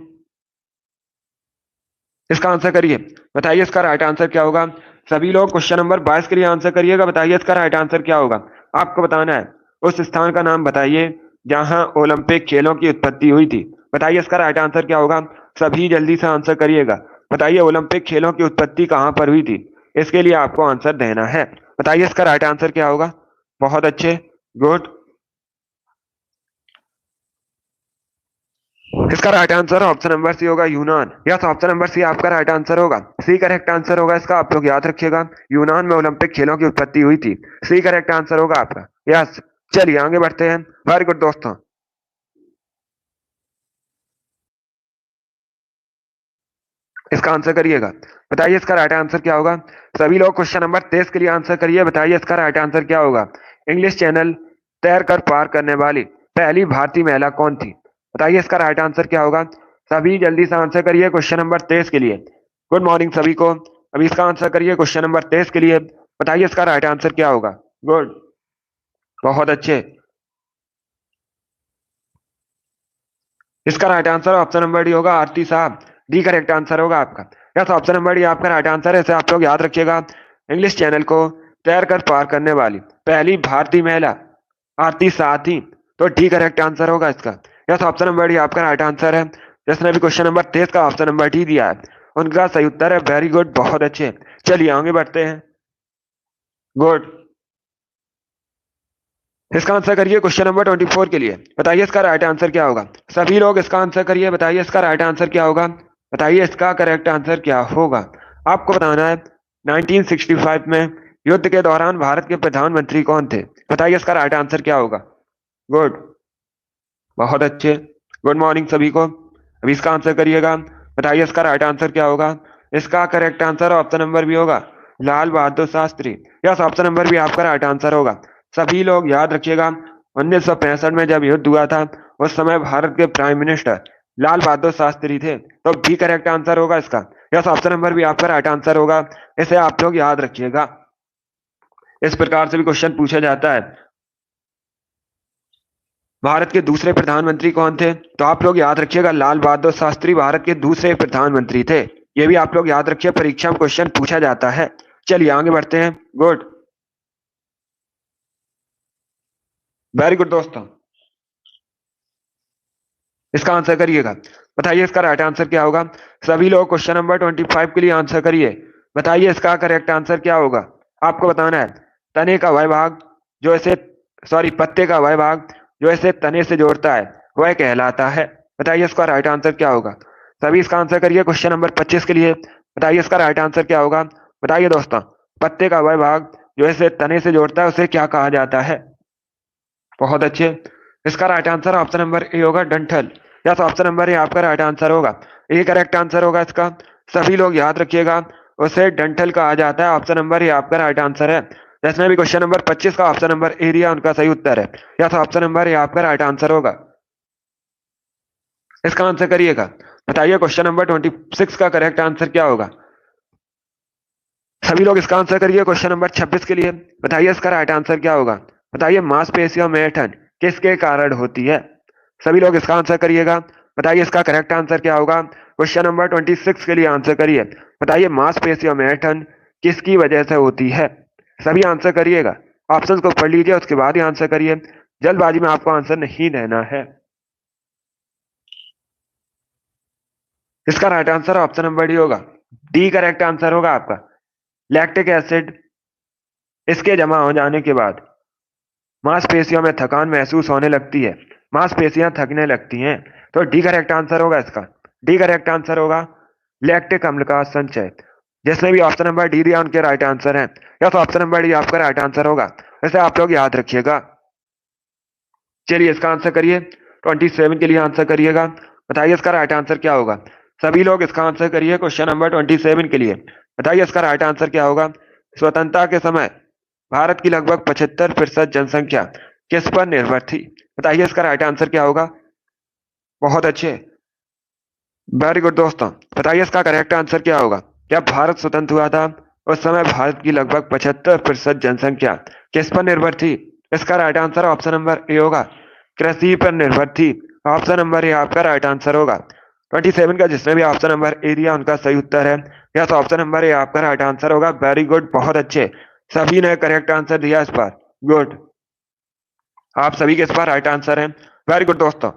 S2: इसका आंसर करिए, बताइए इसका राइट आंसर क्या होगा। सभी लोग क्वेश्चन नंबर 22 के लिए आंसर करिएगा, बताइए इसका राइट आंसर क्या होगा। आपको बताना है उस स्थान का नाम बताइए जहां ओलंपिक खेलों की उत्पत्ति हुई थी। बताइए इसका राइट आंसर क्या होगा। सभी जल्दी से आंसर करिएगा, बताइए ओलंपिक खेलों की उत्पत्ति कहां पर हुई थी। इसके लिए आपको आंसर देना है। बताइए इसका राइट आंसर क्या होगा। बहुत अच्छे, गुड। इसका right answer option number C होगा यूनान। यस, ऑप्शन नंबर सी आपका राइट आंसर होगा। सी करेक्ट आंसर होगा इसका। आप लोग याद रखिएगा, यूनान में ओलंपिक खेलों की उत्पत्ति हुई थी। सी करेक्ट आंसर होगा आपका। यस, चलिए आगे बढ़ते हैं। वेरी गुड दोस्तों, इसका आंसर करिएगा, बताइए इसका राइट आंसर क्या होगा। सभी लोग क्वेश्चन नंबर 23 के लिए आंसर करिए, बताइए इसका राइट आंसर क्या होगा। इंग्लिश चैनल तैरकर पार करने वाली पहली भारतीय महिला कौन थी। बताइए इसका राइट आंसर क्या होगा। सभी जल्दी से आंसर करिए क्वेश्चन नंबर 23 के लिए। गुड मॉर्निंग सभी को। अभी इसका आंसर करिए क्वेश्चन नंबर 23 के लिए, बताइए इसका राइट आंसर क्या होगा। गुड, बहुत अच्छे। इसका right answer option number D होगा आरती साहब। डी करेक्ट आंसर होगा आपका। यस, ऑप्शन नंबर डी आपका राइट आंसर है। इसे आप लोग याद रखिएगा, इंग्लिश चैनल को तैरकर पार करने वाली पहली भारतीय महिला आरती शाह थी। तो डी करेक्ट आंसर होगा इसका। यस, ऑप्शन नंबर डी आपका राइट आंसर है। जिसने भी क्वेश्चन नंबर 23 का ऑप्शन नंबर डी दिया है, उनका सही उत्तर है। वेरी गुड, बहुत अच्छे। चलिए आगे बढ़ते हैं। गुड, इसका आंसर करिए क्वेश्चन नंबर 24 के लिए, बताइए इसका राइट आंसर क्या होगा। सभी लोग इसका आंसर करिए, बताइए इसका राइट आंसर क्या होगा। बताइए इसका करेक्ट आंसर क्या होगा। आपको बताना है 1965 में युद्ध के दौरान भारत के प्रधानमंत्री कौन थे। बताइए इसका राइट आंसर क्या होगा। गुड, बहुत अच्छे। गुड मॉर्निंग सभी को। अभी इसका आंसर करिएगा, बताइए इसका राइट आंसर क्या होगा। इसका correct answer option number B होगा Lal Bahadur Shastri. Yes, option number B आपका राइट आंसर होगा। सभी लोग याद रखिएगा, 1965 में जब युद्ध हुआ था, उस समय भारत के प्राइम मिनिस्टर लाल बहादुर शास्त्री थे। तो बी करेक्ट आंसर होगा इसका। यस, ऑप्शन नंबर बी आपका राइट आंसर होगा। इसे आप लोग याद रखिएगा, इस प्रकार से भी क्वेश्चन पूछा जाता है। भारत के दूसरे प्रधानमंत्री कौन थे। तो आप लोग याद रखिएगा, लाल बहादुर शास्त्री भारत के दूसरे प्रधानमंत्री थे। ये भी आप लोग याद रखिए, परीक्षा में क्वेश्चन पूछा जाता है। चलिए आगे बढ़ते हैं। गुड, वेरी गुड दोस्तों, इसका आंसर करिएगा, बताइए इसका राइट आंसर क्या होगा। सभी लोग क्वेश्चन नंबर 25 के लिए आंसर करिए, बताइए इसका करेक्ट आंसर क्या होगा। आपको बताना है तने का वह भाग जो इसे पत्ते का वह भाग जो इसे तने से जोड़ता है, वह कहलाता है। बताइए इसका राइट आंसर क्या होगा। सभी इसका आंसर करिए क्वेश्चन नंबर 25 के लिए, बताइए इसका राइट आंसर क्या होगा। बताइए दोस्तों, पत्ते का वह भाग जो इसे तने से जोड़ता है, उसे क्या कहा जाता है। बहुत अच्छे। इसका right answer option number A होगा डंठल। यस, ऑप्शन नंबर ए आपका राइट आंसर होगा। ए करेक्ट आंसर होगा इसका। सभी लोग याद रखिएगा, उसे डंठल कहा जाता है। ऑप्शन नंबर ए आपका राइट आंसर है। जिसने भी क्वेश्चन नंबर 25 का ऑप्शन नंबर ए दिया, उनका सही उत्तर है। यस, ऑप्शन नंबर ए आपका राइट आंसर होगा। इसका आंसर करिएगा, बताइए क्वेश्चन नंबर 26 का करेक्ट आंसर क्या होगा। सभी लोग इसका आंसर करिए क्वेश्चन नंबर 26 के लिए, बताइए इसका राइट आंसर क्या होगा। बताइए मांसपेशियों में ऐंठन किसके कारण होती है। सभी लोग इसका आंसर करिएगा, बताइए इसका करेक्ट आंसर क्या होगा। क्वेश्चन नंबर 26 के लिए आंसर करिए, बताइए मांसपेशियों में ऐंठन किसकी वजह से होती है। सभी आंसर करिएगा, ऑप्शन को पढ़ लीजिए, उसके बाद ही आंसर करिए। जल्दबाजी में आपको आंसर नहीं देना है। इसका right answer option number D होगा। डी करेक्ट आंसर होगा आपका। लैक्टिक एसिड इसके जमा हो जाने के बाद मांसपेशियों में थकान महसूस होने लगती है, मांसपेशियां थकने लगती हैं। तो डी करेक्ट आंसर होगा इसका। डी करेक्ट आंसर होगा लैक्टिक अम्ल का संचय। जिसने भी ऑप्शन नंबर डी दिया, उनके राइट आंसर है। यस, ऑप्शन नंबर डी आपका राइट आंसर होगा। इसे आप लोग याद रखिएगा। चलिए इसका आंसर करिए, 27 के लिए आंसर करिएगा, बताइए इसका राइट आंसर क्या होगा। सभी लोग इसका आंसर करिए क्वेश्चन नंबर 27 के लिए। बताइए इसका राइट आंसर क्या होगा। स्वतंत्रता के समय भारत की लगभग 75% जनसंख्या किस पर निर्भर थी। बताइए इसका राइट आंसर क्या होगा। बहुत अच्छे, वेरी गुड दोस्तों। बताइए इसका करेक्ट आंसर क्या होगा। जब भारत स्वतंत्र हुआ था उस समय भारत की लगभग 75% जनसंख्या किस पर निर्भर थी। इसका right answer option number A होगा, कृषि पर निर्भर थी। ऑप्शन नंबर ए आपका राइट आंसर होगा। 27 का जिसने भी ऑप्शन नंबर ए दिया उनका सही उत्तर है। यस, ऑप्शन नंबर ए आपका राइट आंसर होगा। वेरी गुड, बहुत अच्छे, सभी ने करेक्ट आंसर दिया इस बार। गुड, आप सभी के इस बार राइट आंसर है। वेरी गुड दोस्तों।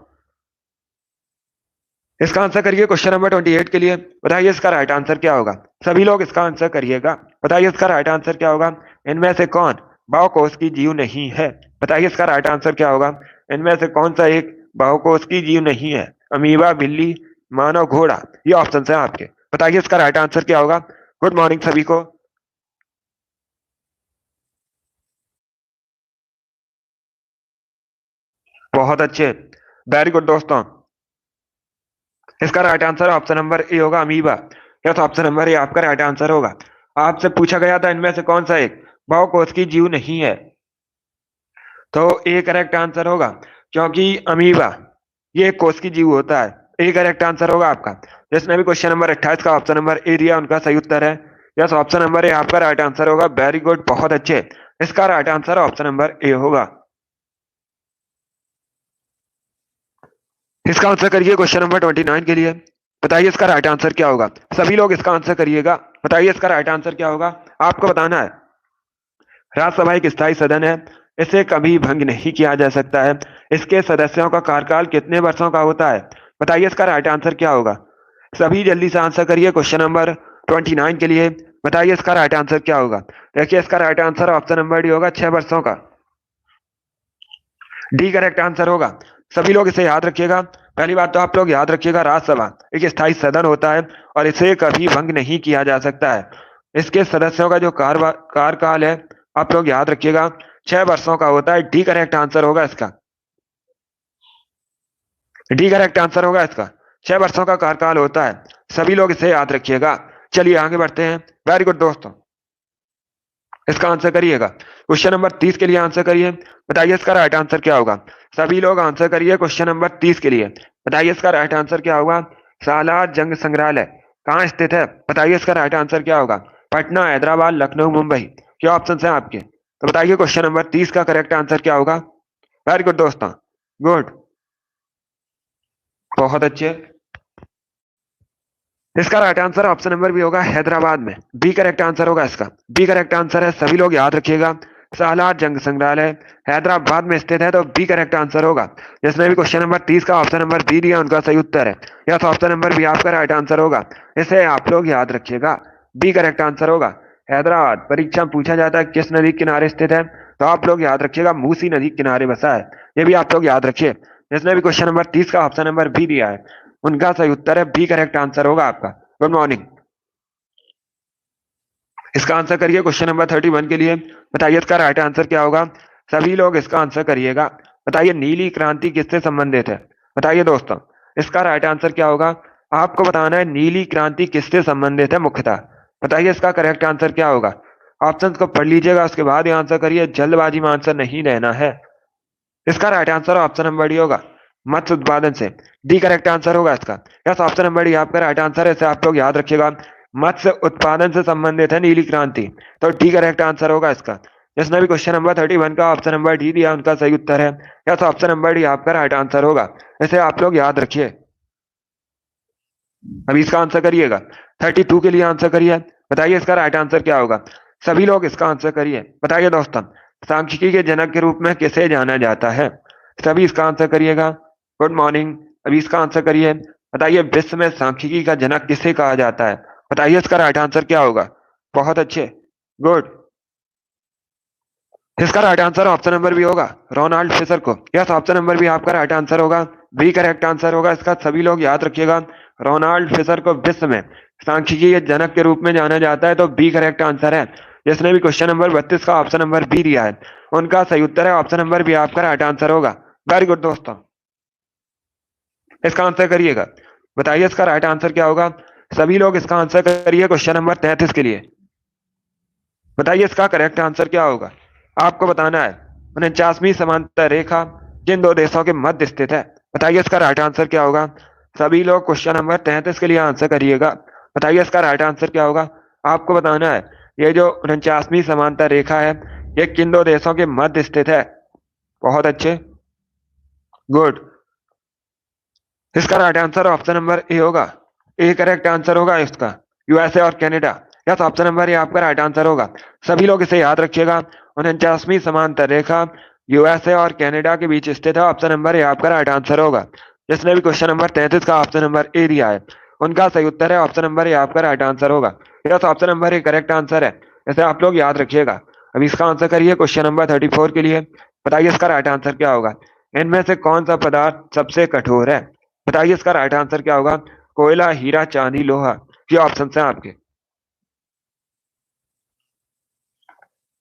S2: इसका आंसर करिए क्वेश्चन नंबर 28 के लिए। बताइए इसका राइट आंसर क्या होगा। सभी लोग इसका आंसर करिएगा। बताइए इसका राइट आंसर क्या होगा। इनमें से कौन बहुकोश की जीव नहीं है। बताइए इसका राइट आंसर क्या होगा। इनमें से कौन सा एक बहुकोश की जीव नहीं है। अमीबा, बिल्ली, मानव, घोड़ा, ये ऑप्शन है आपके। बताइए इसका राइट आंसर क्या होगा। गुड मॉर्निंग सभी को। बहुत अच्छे, वेरी गुड दोस्तों। इसका right answer option number A होगा, amoeba. Yes, option number A आपका राइट आंसर होगा। आपसे पूछा गया था इनमें से कौन सा एक बहुकोश की जीव नहीं है, तो ए करेक्ट आंसर होगा, क्योंकि अमीबा ये एक कोश की जीव होता है। ए करेक्ट आंसर होगा आपका। जिसने भी क्वेश्चन नंबर 28 का ऑप्शन नंबर ए दिया उनका सही उत्तर है। यस, ऑप्शन नंबर ए आपका राइट आंसर होगा। वेरी गुड, बहुत अच्छे, इसका right answer option number A होगा। इसका आंसर करिए क्वेश्चन नंबर 29 के लिए। बताइए इसका राइट आंसर क्या होगा। सभी लोग इसका आंसर करिएगा। बताइए इसका राइट आंसर क्या होगा। आपको बताना है। राज्यसभा एक स्थायी सदन है, इसे कभी भंग नहीं किया जा सकता है। इसके सदस्यों का कार्यकाल कितने वर्षों का होता है। बताइए इसका राइट आंसर क्या होगा। सभी जल्दी से आंसर करिए क्वेश्चन नंबर 29 के लिए। बताइए इसका राइट आंसर क्या होगा। देखिए इसका right answer option number D होगा, 6 वर्षों का। डी करेक्ट आंसर होगा। सभी लोग इसे याद रखिएगा। पहली बात तो आप लोग याद रखिएगा, राज्यसभा एक स्थायी सदन होता है और इसे कभी भंग नहीं किया जा सकता है। इसके सदस्यों का जो कार्यकाल है आप लोग याद रखिएगा, 6 वर्षों का होता है। डी करेक्ट आंसर होगा इसका। डी करेक्ट आंसर होगा इसका। 6 वर्षों का कार्यकाल होता है। सभी लोग इसे याद रखिएगा। चलिए आगे बढ़ते हैं। वेरी गुड दोस्तों, इसका आंसर करिएगा। क्वेश्चन नंबर 30 के लिए आंसर करिए। बताइए इसका राइट आंसर क्या होगा। सभी लोग आंसर करिए क्वेश्चन नंबर 30 के लिए। बताइए इसका राइट आंसर क्या होगा। सालार जंग संग्रहालय कहाँ स्थित है। बताइए इसका राइट आंसर क्या होगा। पटना, हैदराबाद, लखनऊ, मुंबई, क्या ऑप्शन है आपके। तो बताइए क्वेश्चन नंबर 30 का करेक्ट आंसर क्या होगा। वेरी गुड दोस्तों, गुड, बहुत अच्छे। इसका right answer option number B होगा, हैदराबाद में। बी करेक्ट आंसर होगा इसका। बी करेक्ट आंसर है, सभी लोग याद रखिएगा। सालार जंग संग्रहालय हैदराबाद में स्थित है, तो बी करेक्ट आंसर होगा। जिसने भी क्वेश्चन नंबर 30 का ऑप्शन नंबर बी दिया उनका सही उत्तर है। यस, ऑप्शन नंबर बी आपका राइट आंसर होगा। इसे आप लोग याद रखिएगा, बी करेक्ट आंसर होगा। हैदराबाद परीक्षा में पूछा जाता है किस नदी किनारे स्थित है, तो आप लोग याद रखिएगा मूसी नदी किनारे बसा है। ये भी आप लोग याद रखिए। जिसने भी क्वेश्चन नंबर 30 का ऑप्शन नंबर बी दिया है उनका सही उत्तर है, बी करेक्ट आंसर होगा आपका। Good morning. इसका आंसर करिए क्वेश्चन नंबर 31 के लिए। बताइए इसका राइट आंसर क्या होगा। सभी लोग इसका आंसर करिएगा। बताइए नीली क्रांति किससे संबंधित है। बताइए दोस्तों इसका राइट आंसर क्या होगा। आपको बताना है नीली क्रांति किससे संबंधित है मुख्यतः। बताइए इसका करेक्ट आंसर क्या होगा। ऑप्शन को पढ़ लीजिएगा, उसके बाद ही आंसर करिए, जल्दबाजी में आंसर नहीं देना है। इसका right answer option number D होगा, मत्स्य उत्पादन से। डी करेक्ट आंसर होगा इसका। यस, ऑप्शन नंबर डी आपका राइट आंसर है, इसे आप लोग याद रखिएगा। मत्स्य उत्पादन से संबंधित है नीली क्रांति, तो डी करेक्ट आंसर होगा इसका। जिसने भी क्वेश्चन नंबर 31 का ऑप्शन नंबर डी दिया उनका सही उत्तर है। यस, ऑप्शन नंबर डी आपका राइट आंसर होगा। इसे आप लोग याद रखिए। अभी इसका आंसर करिएगा। 32 के लिए आंसर करिए। बताइए इसका राइट आंसर क्या होगा। सभी लोग इसका आंसर करिए। बताइए दोस्तों सांख्यिकी के जनक के रूप में किसे जाना जाता है। सभी इसका आंसर करिएगा। Good morning. अभी इसका आंसर करिए। बताइए विश्व में सांख्यिकी का जनक किसे कहा जाता है। बताइए इसका राइट आंसर क्या होगा। बहुत अच्छे, गुड। इसका right answer option number B होगा, रोनाल्ड फिशर को। यस, ऑप्शन नंबर बी आपका राइट आंसर होगा। बी करेक्ट आंसर होगा इसका। सभी लोग याद रखिएगा, रोनाल्ड फिशर को विश्व में सांख्यिकी के जनक के रूप में जाना जाता है, तो बी करेक्ट आंसर है। जिसने भी क्वेश्चन नंबर 32 का ऑप्शन नंबर बी दिया है उनका सही उत्तर है, ऑप्शन नंबर बी आपका राइट आंसर होगा। वेरी गुड दोस्तों। इसका आंसर करिएगा। बताइए इसका राइट आंसर क्या होगा। सभी लोग इसका आंसर करिए क्वेश्चन नंबर 33 के लिए। बताइए इसका करेक्ट आंसर क्या होगा। आपको बताना है 49वीं समांतर रेखा जिन दो देशों के मध्य स्थित है। बताइए इसका राइट आंसर क्या होगा। सभी लोग क्वेश्चन नंबर 33 के लिए आंसर करिएगा। बताइए इसका राइट आंसर क्या होगा। आपको बताना है ये जो 49वीं समांतर रेखा है ये किन दो देशों के मध्य स्थित है। बहुत अच्छे, गुड। इसका right answer option number A होगा। ए करेक्ट आंसर होगा इसका, यूएसए और Canada. Yes, option number A आपका राइट आंसर होगा। सभी लोग इसे याद रखिएगा। 49वीं समांतर रेखा यूएसए और कनाडा के बीच स्थित है। ऑप्शन नंबर ए आपका राइट आंसर होगा। जिसने भी क्वेश्चन नंबर 33 का ऑप्शन नंबर ए दिया है उनका सही उत्तर है ऑप्शन नंबर ए आपका राइट आंसर होगा। Yes, option number A correct answer है। इसे आप लोग याद रखिएगा। अभी इसका आंसर करिए क्वेश्चन नंबर 34 के लिए। बताइए इसका राइट आंसर क्या होगा। इनमें से कौन सा पदार्थ सबसे कठोर है। बताइए इसका राइट आंसर क्या होगा। कोयला, हीरा, चांदी, लोहा। ये ऑप्शन है आपके।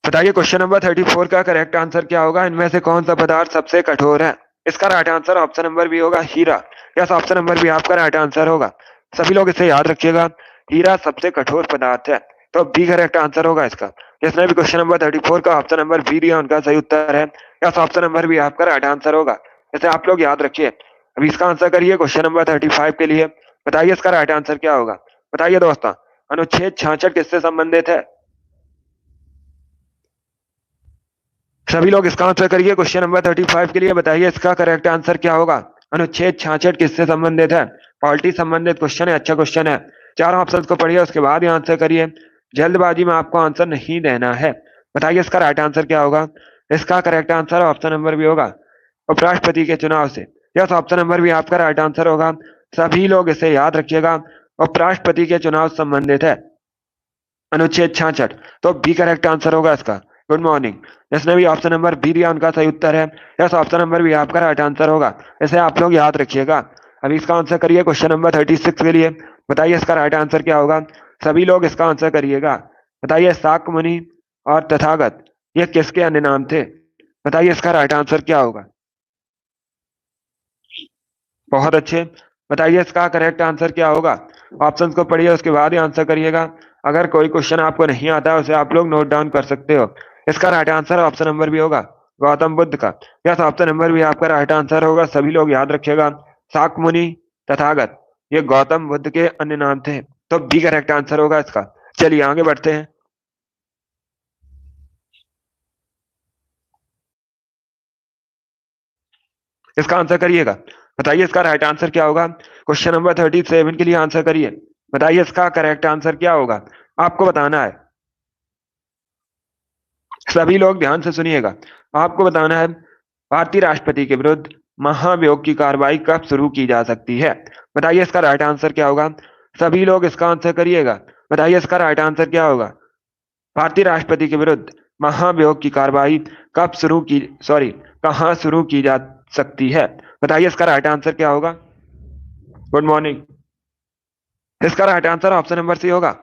S2: बताइए क्वेश्चन नंबर 34 का करेक्ट आंसर क्या होगा। इनमें से कौन सा पदार्थ सबसे कठोर है। इसका right answer option number B होगा, हीरा। यस, ऑप्शन नंबर बी आपका राइट आंसर होगा। सभी लोग इसे याद रखिएगा। हीरा सबसे कठोर पदार्थ है, तो बी करेक्ट आंसर होगा इसका। जिसने भी क्वेश्चन नंबर 34 का ऑप्शन नंबर बी दिया उनका सही उत्तर है। यस, ऑप्शन नंबर बी आपका राइट आंसर होगा। इसे आप लोग याद रखिए। अभी इसका आंसर करिए क्वेश्चन नंबर 35 के लिए। बताइए इसका राइट आंसर क्या होगा। बताइए दोस्तों, अनुच्छेद 66 किससे संबंधित है। सभी लोग इसका आंसर करिए क्वेश्चन नंबर 35 के लिए। बताइए इसका करेक्ट आंसर क्या होगा। अनुच्छेद 66 किससे संबंधित है। पॉलिटी संबंधित क्वेश्चन है, अच्छा क्वेश्चन है। चारों ऑप्शंस को पढ़िए उसके बाद ही आंसर करिए। जल्दबाजी में आपको आंसर नहीं देना है। बताइए इसका राइट आंसर क्या होगा। इसका करेक्ट आंसर ऑप्शन नंबर भी होगा, उपराष्ट्रपति के चुनाव से। यस, ऑप्शन नंबर भी आपका राइट आंसर होगा। सभी लोग इसे याद रखिएगा। उपराष्ट्रपति के चुनाव से संबंधित है अनुच्छेद 66, तो बी करेक्ट आंसर होगा इसका। Good morning. जिसने भी ऑप्शन नंबर बी दिया उनका सही उत्तर है। यस, ऑप्शन नंबर बी आपका राइट आंसर होगा। इसे आप लोग याद रखिएगा। अभी इसका आंसर करिए क्वेश्चन नंबर 36 के लिए। बताइए इसका राइट आंसर क्या होगा। सभी लोग इसका आंसर करिएगा। बताइए शाक्य मुनि और तथागत ये किसके अन्य नाम थे। बताइए इसका राइट आंसर क्या होगा। बहुत अच्छे। बताइए इसका करेक्ट आंसर क्या होगा। ऑप्शंस को पढ़िए उसके बाद ही आंसर करिएगा। अगर कोई क्वेश्चन आपको नहीं आता है उसे आप लोग नोट डाउन कर सकते हो। इसका राइट आंसर ऑप्शन नंबर भी होगा, गौतम बुद्ध का। यस, ऑप्शन नंबर भी आपका राइट आंसर होगा। सभी लोग याद रखिएगा। शाक्य मुनि, तथागत ये गौतम बुद्ध के अन्य नाम थे, तो बी करेक्ट आंसर होगा इसका। चलिए आगे बढ़ते हैं। इसका आंसर करिएगा। बताइए इसका राइट आंसर क्या होगा। क्वेश्चन नंबर 37 के लिए आंसर करिए। बताइए इसका करेक्ट आंसर क्या होगा। आपको बताना है। सभी लोग ध्यान से सुनिएगा। आपको बताना है भारतीय राष्ट्रपति के विरुद्ध महाभियोग की कार्रवाई कब शुरू की जा सकती है। बताइए इसका राइट आंसर क्या होगा। सभी लोग इसका आंसर करिएगा। बताइए इसका राइट आंसर क्या होगा। भारतीय राष्ट्रपति के विरुद्ध महाभियोग की कार्रवाई कब शुरू की सॉरी कहाँ शुरू की जा सकती है। बताइए इसका राइट आंसर क्या होगा। Good morning. इसका right answer option number C होगा,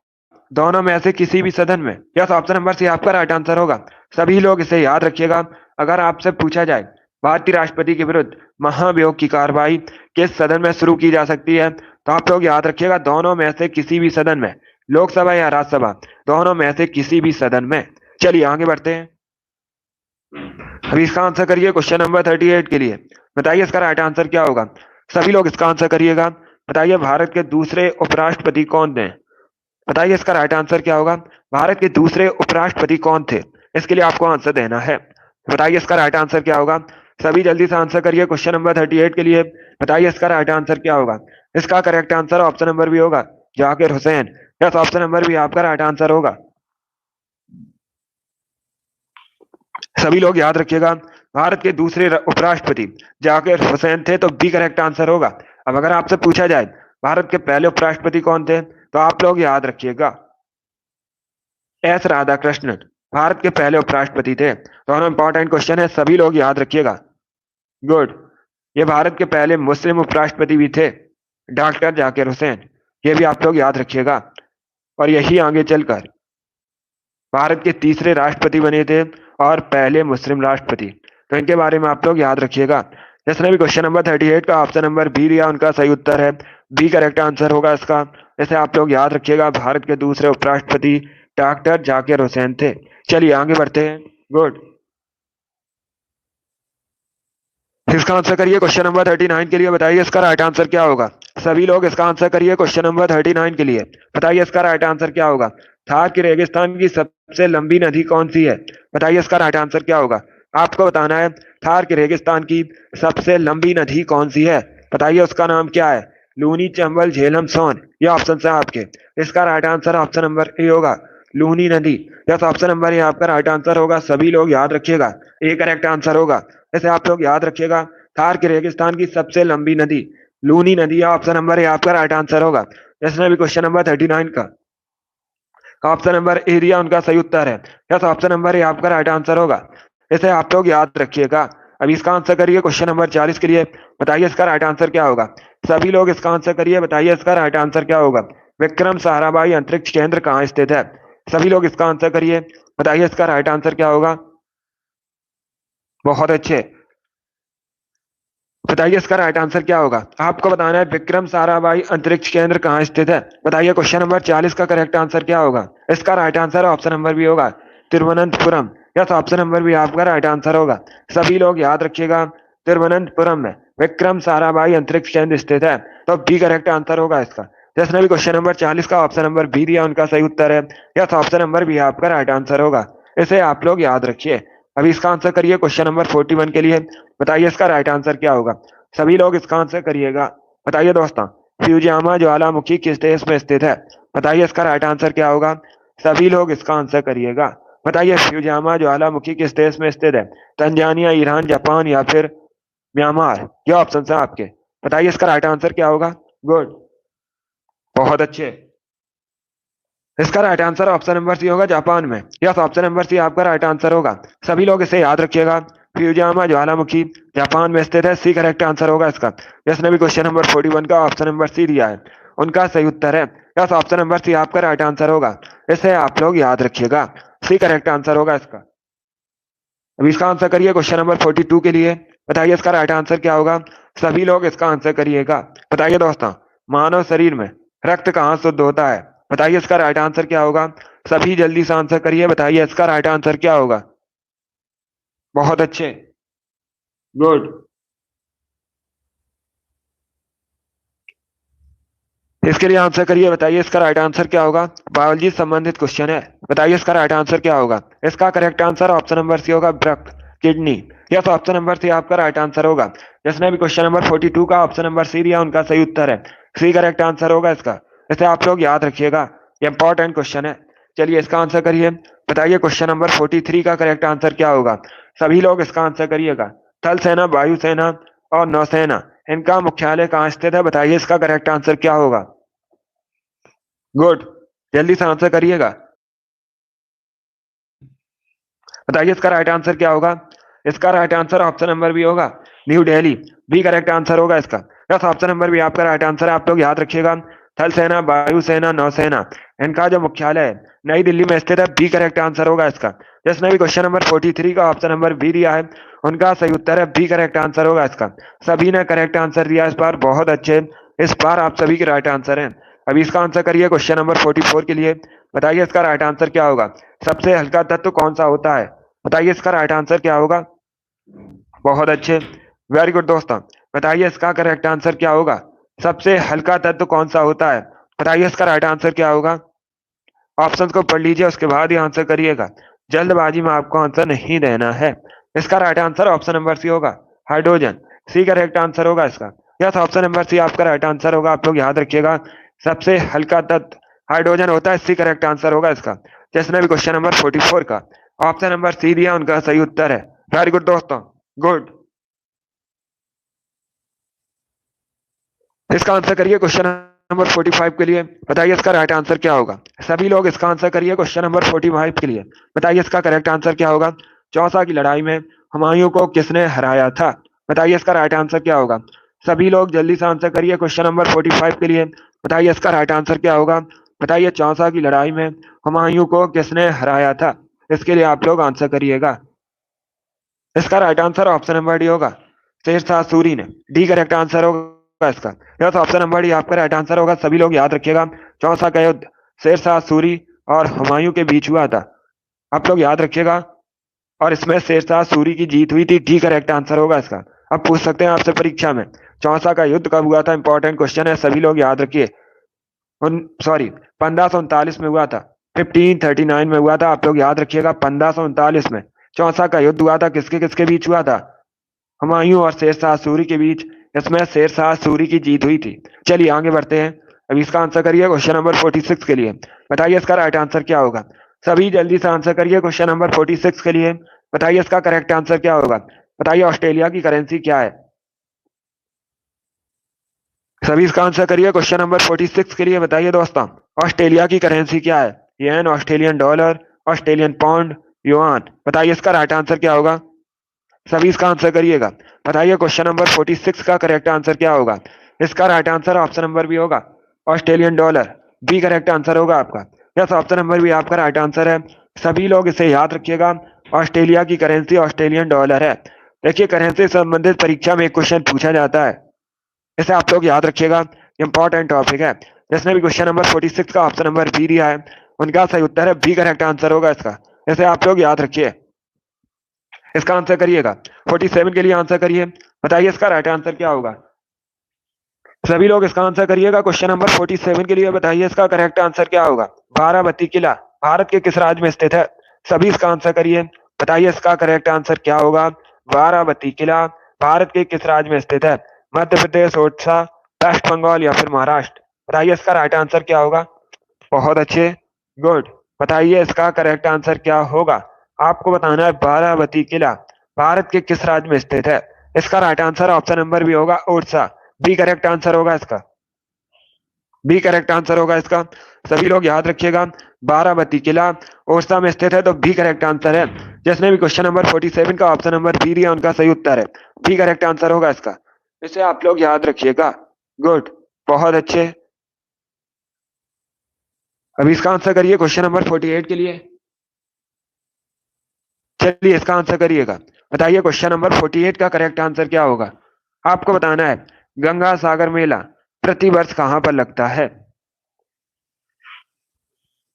S2: दोनों में से किसी भी सदन में। यस, ऑप्शन नंबर सी आपका राइट आंसर होगा। सभी लोग इसे याद रखिएगा। अगर आपसे पूछा जाए भारतीय राष्ट्रपति के विरुद्ध महाभियोग की कार्रवाई किस सदन में शुरू की जा सकती है तो आप लोग याद रखिएगा दोनों में से किसी भी सदन में, लोकसभा या राज्यसभा, दोनों में से किसी भी सदन में। चलिए आगे बढ़ते हैं। अभी इसका आंसर करिए क्वेश्चन नंबर 38 के लिए। बताइए इसका राइट आंसर क्या होगा। सभी लोग इसका आंसर करिएगा। बताइए भारत के दूसरे उपराष्ट्रपति कौन थे। बताइए इसका राइट आंसर क्या होगा। भारत के दूसरे उपराष्ट्रपति कौन थे, इसके लिए आपको आंसर देना है। बताइए इसका राइट आंसर क्या होगा। सभी जल्दी से आंसर करिए क्वेश्चन नंबर 38 के लिए। बताइए इसका राइट आंसर क्या होगा। इसका करेक्ट आंसर ऑप्शन नंबर भी होगा, Zakir Hussain. Yes, option number भी आपका राइट आंसर होगा। सभी लोग याद रखिएगा। भारत के दूसरे उपराष्ट्रपति जाकिर हुसैन थे, तो बी करेक्ट आंसर होगा। अब अगर आपसे पूछा जाए भारत के पहले उपराष्ट्रपति कौन थे तो आप लोग याद रखिएगा एस राधाकृष्णन भारत के पहले उपराष्ट्रपति थे। दोनों इंपॉर्टेंट क्वेश्चन है, सभी लोग याद रखिएगा। गुड। ये भारत के पहले मुस्लिम उपराष्ट्रपति भी थे, डॉक्टर जाकिर हुसैन। ये भी आप लोग याद रखिएगा। और यही आगे चलकर भारत के तीसरे राष्ट्रपति बने थे और पहले मुस्लिम राष्ट्रपति, तो इनके बारे में आप लोग याद रखिएगा। जिसने भी क्वेश्चन नंबर 38 का ऑप्शन नंबर बी दिया उनका सही उत्तर है बी करेक्ट आंसर होगा इसका। इसे आप लोग याद रखिएगा, भारत के दूसरे उपराष्ट्रपति डॉक्टर जाकिर हुसैन थे। चलिए आगे बढ़ते हैं। गुड। इसका आंसर करिए क्वेश्चन नंबर 39 के लिए। बताइए इसका राइट आंसर क्या होगा। सभी लोग इसका आंसर करिए क्वेश्चन नंबर 39 के लिए। बताइए इसका राइट आंसर क्या होगा। थार के रेगिस्तान की सबसे लंबी नदी कौन सी है। बताइए इसका राइट आंसर क्या होगा। आपको बताना है थार के रेगिस्तान की सबसे लंबी नदी कौन सी है। बताइए उसका नाम क्या है। लूनी, चंबल, झेलम, सोन, ये ऑप्शन है आपके। इसका right answer option number A होगा, लूनी नदी। यस, ऑप्शन नंबर ए आपका राइट आंसर होगा। सभी लोग याद रखिएगा, ए करेक्ट आंसर होगा। ऐसे आप लोग याद रखिएगा, थार के रेगिस्तान की सबसे लंबी नदी लूनी नदी है। ऑप्शन नंबर ए आपका राइट आंसर होगा। इसने भी क्वेश्चन नंबर 39 का ऑप्शन नंबर ए दिया, उनका सही उत्तर है। यस, ऑप्शन नंबर ए आपका राइट आंसर होगा। इसे आप लोग याद रखिएगा। अभी इसका आंसर करिए क्वेश्चन नंबर 40 के लिए। बताइए इसका राइट आंसर क्या होगा। सभी लोग इसका आंसर करिए। बताइए इसका राइट आंसर क्या होगा। विक्रम साराभाई अंतरिक्ष केंद्र कहाँ स्थित है। सभी लोग इसका आंसर करिए। बताइए इसका राइट आंसर क्या होगा। बहुत अच्छे। बताइए इसका राइट आंसर क्या होगा। आपको बताना है विक्रम साराभाई अंतरिक्ष केंद्र कहाँ स्थित है। बताइए क्वेश्चन नंबर 40 का करेक्ट आंसर क्या होगा। इसका right answer option number B होगा, Thiruvananthapuram. Yes, option number B आपका राइट आंसर होगा। सभी लोग याद रखिएगा, तिरुवनंतपुरम में विक्रम साराभाई अंतरिक्ष केंद्र स्थित है, तो बी करेक्ट आंसर होगा इसका। जिसने भी क्वेश्चन नंबर 40 का ऑप्शन नंबर बी दिया उनका सही उत्तर है। यस, ऑप्शन नंबर बी आपका राइट आंसर होगा। इसे आप लोग याद रखिए। अभी इसका आंसर करिए क्वेश्चन नंबर 41 के लिए। बताइए इसका राइट आंसर क्या होगा। सभी लोग इसका आंसर करिएगा। बताइए दोस्तों, फ्यूजियामा ज्वालामुखी किस देश में स्थित है। बताइए इसका राइट आंसर क्या होगा। सभी लोग इसका आंसर करिएगा। बताइए फ्यूजियामा ज्वालामुखी किस देश में स्थित है। तंजानिया, ईरान, जापान या फिर म्यांमार, ये ऑप्शन है आपके। बताइए इसका राइट आंसर क्या होगा। गुड, बहुत अच्छे। इसका right answer option number C होगा, जापान में। यस, ऑप्शन नंबर सी आपका राइट आंसर होगा। सभी लोग इसे याद रखिएगा, फ्यूजियामा ज्वालामुखी जापान में स्थित है। सी करेक्ट आंसर होगा इसका। जिसने भी क्वेश्चन नंबर 41 का ऑप्शन नंबर सी दिया है उनका सही उत्तर है। यस, ऑप्शन नंबर सी आपका राइट आंसर होगा। इसे आप लोग याद रखिएगा, सी करेक्ट आंसर होगा इसका। अब इसका आंसर करिए क्वेश्चन नंबर 42 के लिए। बताइए इसका राइट आंसर क्या होगा। सभी लोग इसका आंसर करिएगा। बताइए दोस्तों, मानव शरीर में रक्त कहाँ शुद्ध होता है। बताइए इसका राइट आंसर क्या होगा। सभी जल्दी से आंसर करिए। बताइए इसका राइट आंसर क्या होगा। बहुत अच्छे, गुड। इसके लिए आंसर करिए। बताइए इसका राइट आंसर क्या होगा। बायोलॉजी संबंधित क्वेश्चन है। बताइए इसका राइट आंसर क्या होगा। इसका correct answer option number C होगा, वृक्क, kidney. Yes, option number C आपका राइट आंसर होगा। जिसने भी क्वेश्चन नंबर 42 का ऑप्शन नंबर सी दिया उनका सही उत्तर है। सी करेक्ट आंसर होगा इसका। इसे आप लोग याद रखिएगा, ये इंपॉर्टेंट क्वेश्चन है। चलिए इसका आंसर करिए। बताइए क्वेश्चन नंबर 43 का करेक्ट आंसर क्या होगा। सभी लोग इसका आंसर करिएगा। थल सेना, वायुसेना और नौसेना, इनका मुख्यालय कहाँ स्थित है। बताइए इसका करेक्ट आंसर क्या होगा। गुड, जल्दी से आंसर करिएगा। बताइए इसका राइट आंसर क्या होगा। इसका right answer option number B होगा, new Delhi. B correct answer होगा इसका। यस, ऑप्शन नंबर बी आपका राइट आंसर है। आप लोग याद रखिएगा, थल सेना, वायुसेना, नौसेना, इनका जो मुख्यालय है नई दिल्ली में स्थित है। बी करेक्ट आंसर होगा इसका। जिसने भी क्वेश्चन नंबर 43 का ऑप्शन नंबर बी दिया है उनका सही उत्तर है, बी करेक्ट आंसर होगा इसका। सभी ने करेक्ट आंसर दिया इस बार, बहुत अच्छे। इस बार आप सभी के राइट आंसर है। अभी इसका आंसर करिए क्वेश्चन नंबर 44 के लिए। बताइए इसका राइट आंसर क्या होगा। सबसे हल्का तत्व कौन सा होता है। बताइए इसका राइट आंसर क्या होगा। बहुत अच्छे, वेरी गुड दोस्तों। बताइए इसका करेक्ट आंसर क्या होगा। सबसे हल्का तत्व कौन सा होता है। बताइए इसका राइट आंसर क्या होगा। ऑप्शन को पढ़ लीजिए, उसके बाद ही आंसर करिएगा। जल्दबाजी में आपको आंसर नहीं देना है। इसका right answer option number C होगा, हाइड्रोजन। सी करेक्ट आंसर होगा इसका। यस, ऑप्शन नंबर सी आपका राइट आंसर होगा। आप लोग याद रखिएगा, सबसे हल्का तत्व हाइड्रोजन होता है। सी करेक्ट आंसर होगा इसका। जिसने भी क्वेश्चन नंबर 44 का ऑप्शन नंबर सी दिया उनका सही उत्तर है। वेरी गुड दोस्तों, गुड। इसका आंसर करिए क्वेश्चन नंबर 45 के लिए। बताइए इसका राइट आंसर क्या होगा। सभी लोग इसका आंसर करिए क्वेश्चन नंबर 45 के लिए। बताइए इसका करेक्ट आंसर क्या होगा। चौसा की लड़ाई में हुमायूं को किसने हराया था। बताइए इसका राइट आंसर क्या होगा। सभी लोग जल्दी से आंसर करिए क्वेश्चन नंबर 45 के लिए। बताइए इसका राइट आंसर क्या होगा। बताइए चौसा की लड़ाई में हुमायूं को किसने हराया था। इसके लिए आप लोग आंसर करिएगा। इसका right answer option number D होगा, शेरशाह सूरी ने। डी करेक्ट आंसर होगा इसका। यस, ऑप्शन नंबर डी आपका राइट आंसर होगा। सभी लोग याद रखिएगा, चौसा का युद्ध शेरशाह सूरी और हुमायूं के बीच हुआ था। आप लोग याद रखिएगा, और इसमें शेरशाह सूरी की जीत हुई थी। डी करेक्ट आंसर होगा इसका। अब पूछ सकते हैं आपसे परीक्षा में, चौसा का युद्ध कब हुआ था? इंपॉर्टेंट क्वेश्चन है, सभी लोग याद रखिए। सॉरी, 1539 में हुआ था। 1539 में हुआ था, आप लोग याद रखिएगा। 1539 में चौसा का युद्ध हुआ था। किसके किसके बीच हुआ था? हुमायूं और शेरशाह सूरी के बीच। इसमें शेरशाह सूरी की जीत हुई थी। चलिए आगे बढ़ते हैं। अब इसका आंसर करिए क्वेश्चन नंबर 46 के लिए। बताइए इसका राइट आंसर क्या होगा? सभी जल्दी से आंसर करिए क्वेश्चन नंबर 46 के लिए। बताइए इसका करेक्ट आंसर क्या होगा? बताइए ऑस्ट्रेलिया की करेंसी क्या है? सभी इसका आंसर करिए क्वेश्चन नंबर 46 के लिए। बताइए दोस्तों, ऑस्ट्रेलिया की करेंसी क्या है? Yen, Australian dollar, Australian pound, yuan. बताइए इसका राइट आंसर क्या होगा? सभी इसका आंसर करिएगा। बताइए क्वेश्चन नंबर 46 का करेक्ट आंसर क्या होगा? इसका right answer option number B होगा, Australian dollar. B correct answer होगा आपका। यस, ऑप्शन नंबर बी आपका राइट आंसर है। सभी लोग इसे याद रखिएगा, ऑस्ट्रेलिया की करेंसी ऑस्ट्रेलियन डॉलर है। देखिए, करेंसी से संबंधित परीक्षा में एक क्वेश्चन पूछा जाता है, इसे आप लोग याद रखिएगा, इंपॉर्टेंट टॉपिक है। जिसने भी क्वेश्चन नंबर 46 का ऑप्शन नंबर बी दिया है, उनका सही उत्तर है बी करेक्ट आंसर होगा इसका। इसे आप लोग याद रखिए। इसका आंसर करिएगा। 47 के लिए आंसर करिए। बताइए इसका राइट आंसर क्या होगा? सभी लोग इसका आंसर करिएगा क्वेश्चन नंबर 47 के लिए। बताइए इसका करेक्ट आंसर क्या होगा? बाराबती किला भारत के किस राज्य में स्थित है? सभी इसका आंसर करिए। बताइए इसका करेक्ट आंसर क्या होगा? बाराबती किला भारत के किस राज्य में स्थित है? मध्य प्रदेश, ओडिशा, वेस्ट बंगाल या फिर महाराष्ट्र? बताइए इसका राइट आंसर क्या होगा? बहुत अच्छे, गुड। बताइए इसका करेक्ट आंसर क्या होगा? आपको बताना है बाराबती किला भारत के किस राज्य में स्थित है। इसका right answer option number B होगा, ओडिशा। बी करेक्ट आंसर होगा इसका। बी करेक्ट आंसर होगा इसका। सभी लोग याद रखिएगा, बाराबती किला ओडिशा में स्थित है, तो बी करेक्ट आंसर है। जिसने भी क्वेश्चन नंबर 47 का ऑप्शन नंबर बी दिया, उनका सही उत्तर है बी करेक्ट आंसर होगा इसका। इसे आप लोग याद रखिएगा, गुड, बहुत अच्छे। अभी इसका आंसर करिए क्वेश्चन नंबर 48 के लिए। चलिए इसका आंसर करिएगा। बताइए क्वेश्चन नंबर 48 का करेक्ट आंसर क्या होगा? आपको बताना है गंगा सागर मेला प्रति वर्ष कहां पर लगता है?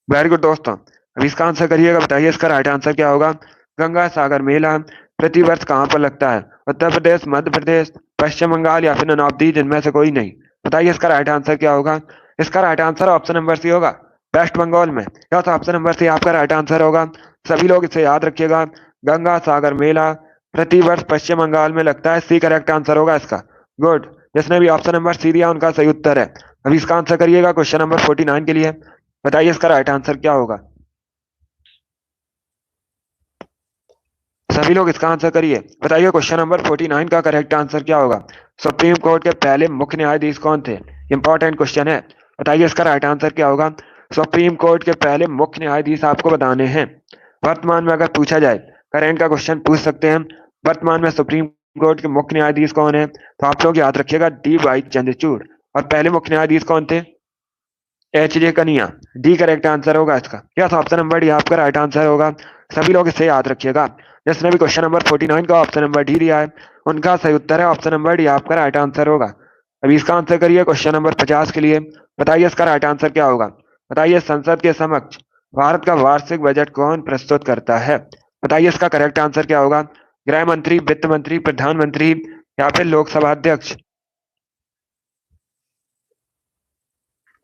S2: वेरी गुड दोस्तों, अभी इसका आंसर करिएगा। बताइए इसका राइट आंसर क्या होगा? गंगा सागर मेला प्रति वर्ष कहां पर लगता है? उत्तर प्रदेश, मध्य प्रदेश, पश्चिम बंगाल या फिर नौबदी, जिनमें से कोई नहीं। बताइए इसका राइट आंसर क्या होगा? इसका right answer option number C होगा, वेस्ट बंगाल में। या तो ऑप्शन नंबर सी आपका राइट आंसर होगा। सभी लोग इसे याद रखिएगा, गंगा सागर मेला प्रति वर्ष पश्चिम बंगाल में लगता है। सी करेक्ट आंसर होगा इसका, गुड। जिसने भी ऑप्शन नंबर सी दिया, उनका सही उत्तर है। अभी इसका आंसर करिएगा क्वेश्चन नंबर 49 के लिए। बताइए इसका राइट आंसर क्या होगा? सभी लोग इसका आंसर करिए। बताइए क्वेश्चन नंबर 49 का करेक्ट आंसर क्या होगा? सुप्रीम कोर्ट के पहले मुख्य न्यायाधीश कौन थे? इंपॉर्टेंट क्वेश्चन है। बताइए इसका राइट आंसर क्या होगा? सुप्रीम कोर्ट के पहले मुख्य न्यायाधीश आपको बताने हैं। वर्तमान में अगर पूछा जाए, करेंट का क्वेश्चन पूछ सकते हैं, वर्तमान में सुप्रीम कोर्ट के मुख्य न्यायाधीश कौन है? तो आप लोग याद रखिएगा, डी वाई चंद्रचूड़। और पहले मुख्य न्यायाधीश कौन थे? एच जे कनिया। डी करेक्ट आंसर होगा इसका। यस, ऑप्शन नंबर डी आपका राइट आंसर होगा। सभी लोग इसे याद रखिएगा। जिसने भी क्वेश्चन नंबर 49 का ऑप्शन नंबर डी दिया है, उनका सही उत्तर है ऑप्शन नंबर डी आपका राइट आंसर होगा। अभी इसका आंसर करिए क्वेश्चन नंबर 50 के लिए। बताइए इसका राइट आंसर क्या होगा? बताइए संसद के समक्ष भारत का वार्षिक बजट कौन प्रस्तुत करता है? बताइए इसका करेक्ट आंसर क्या होगा? गृह मंत्री, वित्त मंत्री, प्रधानमंत्री या फिर लोकसभा अध्यक्ष?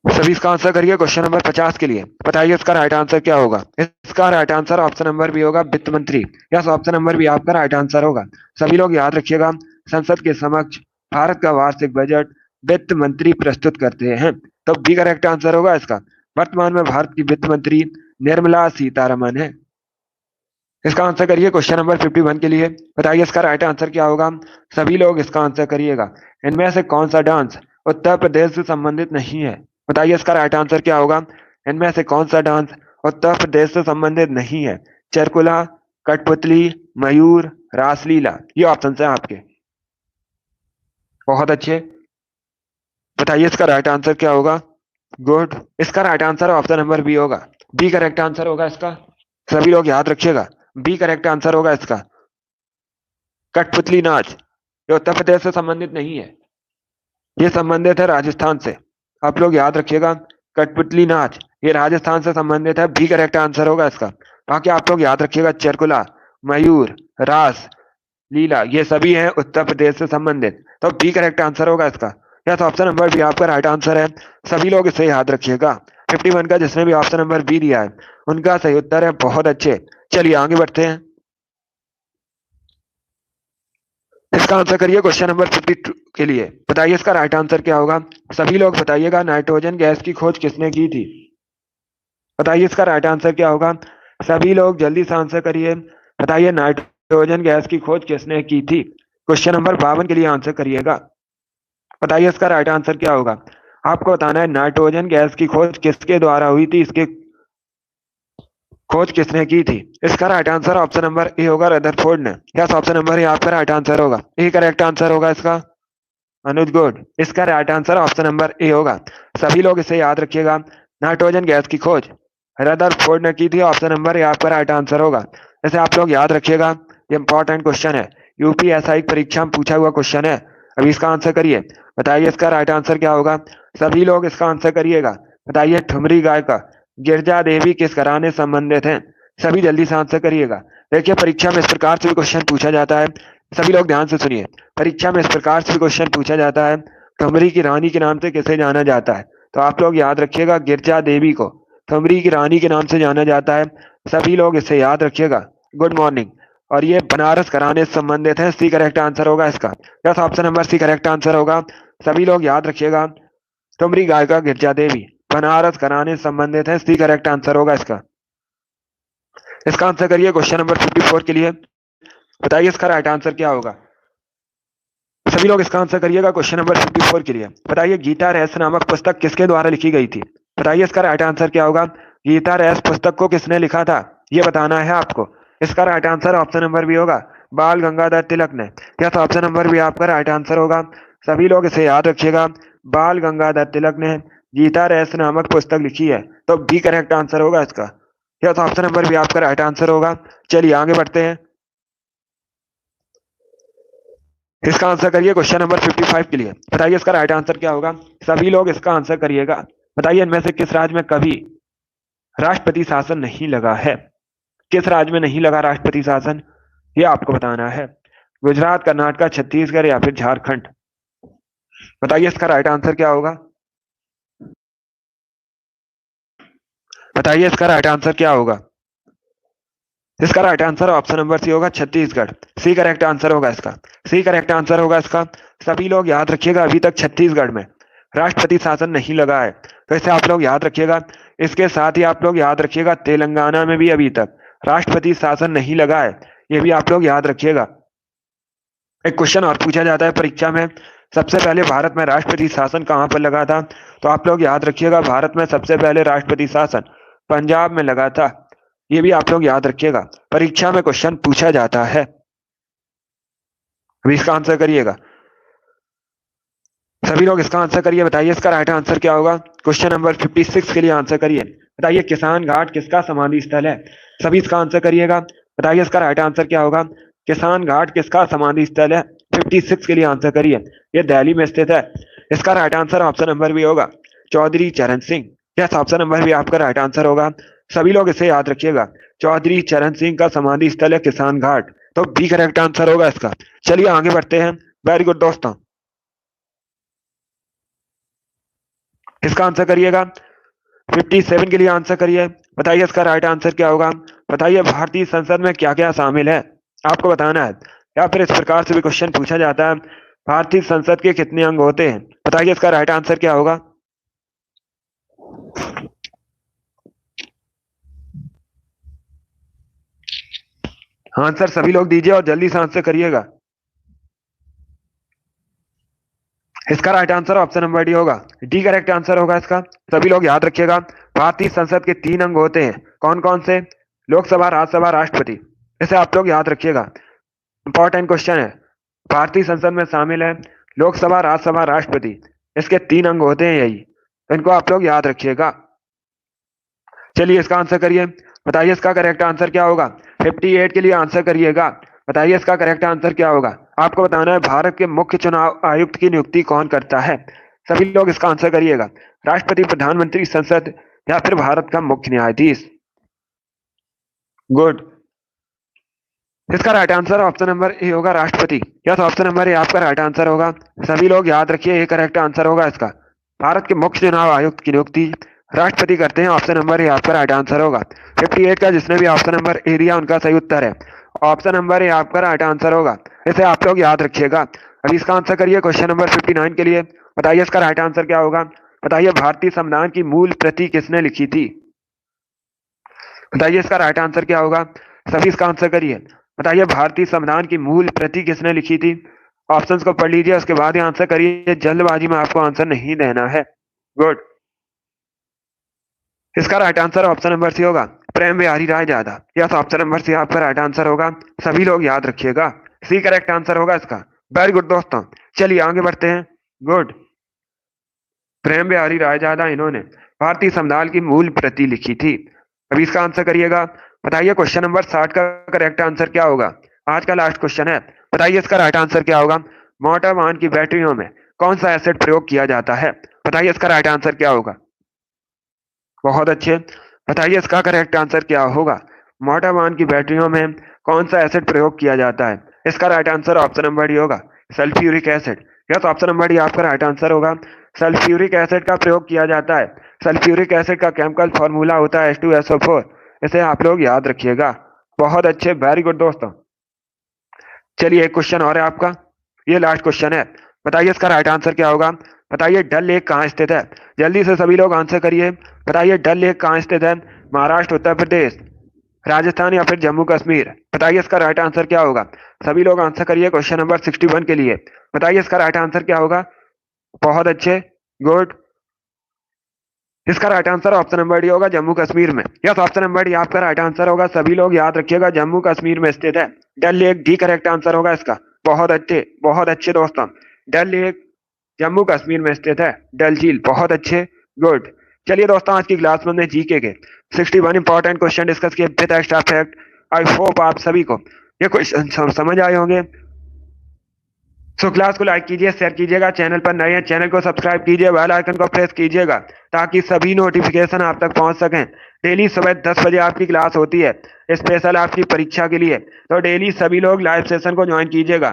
S2: सभी इसका आंसर करिए क्वेश्चन नंबर 50 के लिए। बताइए इसका राइट आंसर क्या होगा? इसका right answer option number B होगा, वित्त मंत्री। यस, ऑप्शन नंबर बी आपका राइट आंसर होगा। सभी लोग याद रखिएगा, संसद के समक्ष भारत का वार्षिक बजट वित्त मंत्री प्रस्तुत करते हैं, तो बी करेक्ट आंसर होगा इसका। वर्तमान में भारत की वित्त मंत्री निर्मला सीतारमन है। इसका आंसर करिए क्वेश्चन नंबर 51 के लिए। बताइए इसका राइट आंसर क्या होगा? सभी लोग इसका आंसर करिएगा। इनमें से कौन सा डांस उत्तर प्रदेश से संबंधित नहीं है? बताइए इसका राइट आंसर क्या होगा? इनमें से कौन सा डांस उत्तर प्रदेश से संबंधित नहीं है? चरकुला, कठपुतली, मयूर, रासलीला, ये ऑप्शन है आपके। बहुत अच्छे। बताइए इसका राइट आंसर क्या होगा? गुड। इसका right answer option number B होगा, बी करेक्ट आंसर होगा इसका। सभी लोग याद रखिएगा, बी करेक्ट आंसर होगा इसका, कठपुतली नाच। ये उत्तर प्रदेश से संबंधित नहीं है, ये संबंधित है राजस्थान से। आप लोग याद रखिएगा। कठपुतली नाच ये राजस्थान से संबंधित है, बी करेक्ट आंसर होगा इसका। बाकी आप लोग याद रखिएगा, चरकुला, मयूर, रास लीला ये सभी हैं उत्तर प्रदेश से संबंधित, तो बी करेक्ट आंसर होगा इसका। यस, ऑप्शन नंबर बी आपका राइट आंसर है। सभी लोग इसे याद रखिएगा। 51 का जिसने भी ऑप्शन नंबर बी दिया है उनका सही उत्तर है। बहुत अच्छे, चलिए आगे बढ़ते हैं। इसका आंसर करिए क्वेश्चन नंबर 52 के लिए। बताइए इसका राइट आंसर क्या होगा। सभी लोग बताइएगा, नाइट्रोजन गैस की खोज किसने की थी। बताइए इसका राइट आंसर क्या होगा। सभी लोग जल्दी से आंसर करिए। बताइए नाइट्रोजन गैस की खोज किसने की थी। क्वेश्चन नंबर 52 के लिए आंसर करिएगा। बताइए इसका राइट आंसर क्या होगा। आपको बताना है नाइट्रोजन गैस की खोज किसके द्वारा हुई थी, इसके खोज किसने की थी। इसका right answer option number A होगा, रदरफोर्ड ने। यस, ऑप्शन नंबर ए आपका राइट आंसर होगा। ए करेक्ट आंसर होगा इसका। अनुज गुड, इसका right answer option number A होगा। सभी लोग इसे याद रखिएगा। नाइट्रोजन गैस की खोज रदरफोर्ड ने की थी। ऑप्शन नंबर ए आपका राइट आंसर होगा। इसे आप लोग याद रखिएगा, ये इंपॉर्टेंट क्वेश्चन है, यूपीएसआई परीक्षा में पूछा हुआ क्वेश्चन है। अभी इसका आंसर करिए। बताइए इसका राइट आंसर क्या होगा। सभी लोग इसका आंसर करिएगा। बताइए ठुमरी गाय का गिरजा देवी किस घराने से संबंधित हैं। सभी जल्दी से आंसर करिएगा। देखिए परीक्षा में इस प्रकार से भी क्वेश्चन पूछा जाता है, सभी लोग ध्यान से सुनिए। परीक्षा में इस प्रकार से भी क्वेश्चन पूछा जाता है, ठुमरी की रानी के नाम से किसे जाना जाता है। तो आप लोग याद रखिएगा, गिरजा देवी को ठुमरी की रानी के नाम से जाना जाता है। सभी लोग इसे याद रखिएगा। Good morning. और ये बनारस घराने से संबंधित है। सी करेक्ट आंसर होगा इसका। Yes, option number C correct answer होगा। सभी लोग याद रखिएगा, ठुमरी गाय का गिरजा देवी बनारस घराने से संबंधित है। सी करेक्ट आंसर होगा इसका। इसका आंसर करिए क्वेश्चन नंबर 54 के लिए। बताइए इसका राइट आंसर क्या होगा। सभी लोग इसका आंसर करिएगा क्वेश्चन नंबर 54 के लिए। बताइए गीता रहस्य नामक पुस्तक किसके द्वारा लिखी गई थी। बताइए इसका राइट आंसर क्या होगा। गीता रहस्य पुस्तक को किसने लिखा था, ये बताना है आपको। इसका right answer option number B होगा, बाल गंगाधर तिलक ने। यस, ऑप्शन नंबर बी आपका राइट आंसर होगा। सभी लोग इसे याद रखिएगा, बाल गंगाधर तिलक ने गीता रहस्य नामक पुस्तक लिखी है, तो बी करेक्ट आंसर होगा इसका। यस, ऑप्शन नंबर बी आपका राइट आंसर होगा। चलिए आगे बढ़ते हैं। इसका आंसर करिए क्वेश्चन नंबर 55 के लिए। बताइए इसका राइट आंसर क्या होगा। सभी लोग इसका आंसर करिएगा। बताइए इनमें से किस राज्य में कभी राष्ट्रपति शासन नहीं लगा है। किस राज्य में नहीं लगा राष्ट्रपति शासन, ये आपको बताना है। गुजरात, कर्नाटक, छत्तीसगढ़ या फिर झारखंड। बताइए इसका राइट आंसर क्या होगा। बताइए इसका राइट आंसर क्या होगा। इसका right answer option number C होगा, छत्तीसगढ़। सी करेक्ट आंसर होगा इसका। सी करेक्ट आंसर होगा इसका। सभी लोग याद रखिएगा, अभी तक छत्तीसगढ़ में राष्ट्रपति शासन नहीं लगा है, तो इसे आप लोग याद रखिएगा। इसके साथ ही आप लोग याद रखिएगा, तेलंगाना में भी अभी तक राष्ट्रपति शासन नहीं लगा है, ये भी आप लोग याद रखिएगा। एक क्वेश्चन और पूछा जाता है परीक्षा में, सबसे पहले भारत में राष्ट्रपति शासन कहाँ पर लगा था। तो आप लोग याद रखिएगा, भारत में सबसे पहले राष्ट्रपति शासन पंजाब में लगा था, ये भी आप लोग याद रखिएगा। परीक्षा में क्वेश्चन पूछा जाता है। अभी इसका आंसर करिएगा। सभी लोग इसका आंसर करिए। बताइए इसका राइट आंसर क्या होगा। क्वेश्चन नंबर 56 के लिए आंसर करिए। बताइए किसान घाट किसका समाधि स्थल है। सभी इसका आंसर करिएगा। बताइए इसका राइट आंसर क्या होगा। किसान घाट किसका समाधि स्थल है। 56 के लिए आंसर करिए। ये दिल्ली में स्थित है। इसका राइट आंसर ऑप्शन नंबर भी होगा, चौधरी चरण सिंह। यस, ऑप्शन नंबर भी आपका राइट आंसर होगा। सभी लोग इसे याद रखिएगा, चौधरी चरण सिंह का समाधि स्थल है किसान घाट, तो बी करेक्ट आंसर होगा इसका। चलिए आगे बढ़ते हैं। वेरी गुड दोस्तों, इसका आंसर करिएगा। 57 के लिए आंसर करिए। बताइए इसका राइट आंसर क्या होगा। बताइए भारतीय संसद में क्या क्या शामिल है, आपको बताना है। या फिर इस प्रकार से भी क्वेश्चन पूछा जाता है, भारतीय संसद के कितने अंग होते हैं। बताइए इसका राइट आंसर क्या होगा। आंसर सभी लोग दीजिए और जल्दी से आंसर करिएगा। इसका right answer option number D होगा, डी करेक्ट आंसर होगा इसका। सभी लोग याद रखिएगा, भारतीय संसद के 3 अंग होते हैं। कौन कौन से। लोकसभा, राज्यसभा, राष्ट्रपति। इसे आप लोग याद रखिएगा, इंपॉर्टेंट क्वेश्चन है। भारतीय संसद में शामिल है लोकसभा, राज्यसभा, राष्ट्रपति। इसके 3 अंग होते हैं यही, तो इनको आप लोग याद रखिएगा। चलिए इसका आंसर करिए। बताइए इसका करेक्ट आंसर क्या होगा। 58 के लिए आंसर करिएगा। बताइए इसका करेक्ट आंसर क्या होगा। आपको बताना है भारत के मुख्य चुनाव आयुक्त की नियुक्ति कौन करता है। सभी लोग इसका आंसर करिएगा। राष्ट्रपति, प्रधानमंत्री, संसद या फिर भारत का मुख्य न्यायाधीश। गुड। इसका right answer option number A होगा, राष्ट्रपति। यस, ऑप्शन नंबर ए आपका राइट आंसर होगा। सभी लोग याद रखिए, ये करेक्ट आंसर होगा इसका। भारत के मुख्य चुनाव आयुक्त की नियुक्ति राष्ट्रपति करते हैं। ऑप्शन नंबर ए आपका राइट आंसर होगा। 58 का जिसने भी ऑप्शन नंबर ए दिया उनका सही उत्तर है। ऑप्शन नंबर ए आपका राइट आंसर होगा। इसे आप लोग याद रखिएगा। अभी इसका आंसर करिए क्वेश्चन नंबर 59 के लिए। बताइए इसका राइट आंसर क्या होगा। बताइए भारतीय संविधान की मूल प्रति किसने लिखी थी। बताइए इसका राइट आंसर क्या होगा। सभी इसका आंसर करिए। बताइए भारतीय संविधान की मूल प्रति किसने लिखी थी। ऑप्शंस को पढ़ लीजिए, उसके बाद ही आंसर करिए। जल्दबाजी में आपको आंसर नहीं देना है। गुड। इसका right answer option number C होगा, Prem Bihari Raizada. Yes, option number C आपका राइट आंसर होगा। सभी लोग याद रखिएगा, सी करेक्ट आंसर होगा इसका। वेरी गुड दोस्तों, चलिए आगे बढ़ते हैं। गुड। प्रेम बिहारी रायजादा, इन्होंने भारतीय संविधान की मूल प्रति लिखी थी। अभी इसका आंसर करिएगा। बताइए क्वेश्चन नंबर 60 का करेक्ट आंसर क्या होगा। आज का लास्ट क्वेश्चन है। बताइए इसका राइट आंसर क्या होगा। मोटर वाहन की बैटरियों में कौन सा एसिड प्रयोग किया जाता है। बताइए इसका राइट आंसर क्या होगा। बहुत अच्छे। बताइए इसका करेक्ट आंसर क्या होगा। मोटर वाहन की बैटरियों में कौन सा एसिड प्रयोग किया जाता है। इसका right answer option number D होगा, sulphuric acid. Yes, option number D आपका राइट आंसर होगा। सल्फ्यूरिक एसिड का प्रयोग किया जाता है। सल्फ्यूरिक एसिड का केमिकल फॉर्मूला होता है H2SO4। इसे आप लोग याद रखिएगा। बहुत अच्छे, वेरी गुड दोस्तों। चलिए एक क्वेश्चन और है आपका, ये लास्ट क्वेश्चन है। बताइए इसका राइट आंसर क्या होगा। बताइए डल लेक कहाँ स्थित है। जल्दी से सभी लोग आंसर करिए। बताइए डल लेक कहाँ स्थित है। महाराष्ट्र, उत्तर प्रदेश, राजस्थान या फिर जम्मू कश्मीर। बताइए इसका राइट आंसर क्या होगा। सभी लोग आंसर करिए क्वेश्चन नंबर 61 के लिए। बताइए इसका राइट आंसर क्या होगा। बहुत अच्छे, गुड। इसका right answer option number D होगा, जम्मू कश्मीर में। यस, ऑप्शन नंबर डी आपका राइट आंसर होगा। सभी लोग याद रखिएगा, जम्मू कश्मीर में स्थित है। डल लेक डी करेक्ट आंसर होगा इसका। बहुत अच्छे दोस्तों। डल लेक जम्मू कश्मीर में स्थित है। डल झील, बहुत अच्छे, गुड। चलिए दोस्तों, आज की क्लास में हमने जीके के 61 इंपॉर्टेंट क्वेश्चन डिस्कस किए with extra fact. I hope आप सभी को ये क्वेश्चन समझ आए होंगे। सो क्लास को लाइक कीजिए, शेयर कीजिएगा। चैनल पर नए हैं, चैनल को सब्सक्राइब कीजिए, बेल आइकन को प्रेस कीजिएगा ताकि सभी नोटिफिकेशन आप तक पहुंच सकें। डेली सुबह 10 बजे आपकी क्लास होती है, स्पेशल आपकी परीक्षा के लिए। तो डेली सभी लोग लाइव सेशन को ज्वाइन कीजिएगा।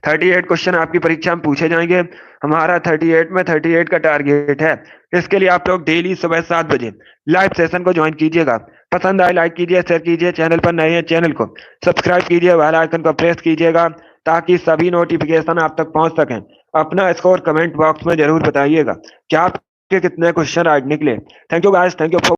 S2: 38 क्वेश्चन आपकी परीक्षा में पूछे जाएंगे। हमारा 38 में 38 का टारगेट है। इसके लिए आप लोग डेली सुबह 7 बजे लाइव सेशन को ज्वाइन कीजिएगा। पसंद आए लाइक कीजिए, शेयर कीजिए। चैनल पर नए हैं, चैनल को सब्सक्राइब कीजिए, बेल आइकन को प्रेस कीजिएगा ताकि सभी नोटिफिकेशन आप तक पहुंच सकें। अपना स्कोर कमेंट बॉक्स में जरूर बताइएगा कि आपके कितने क्वेश्चन राइट निकले। Thank you guys, thank you for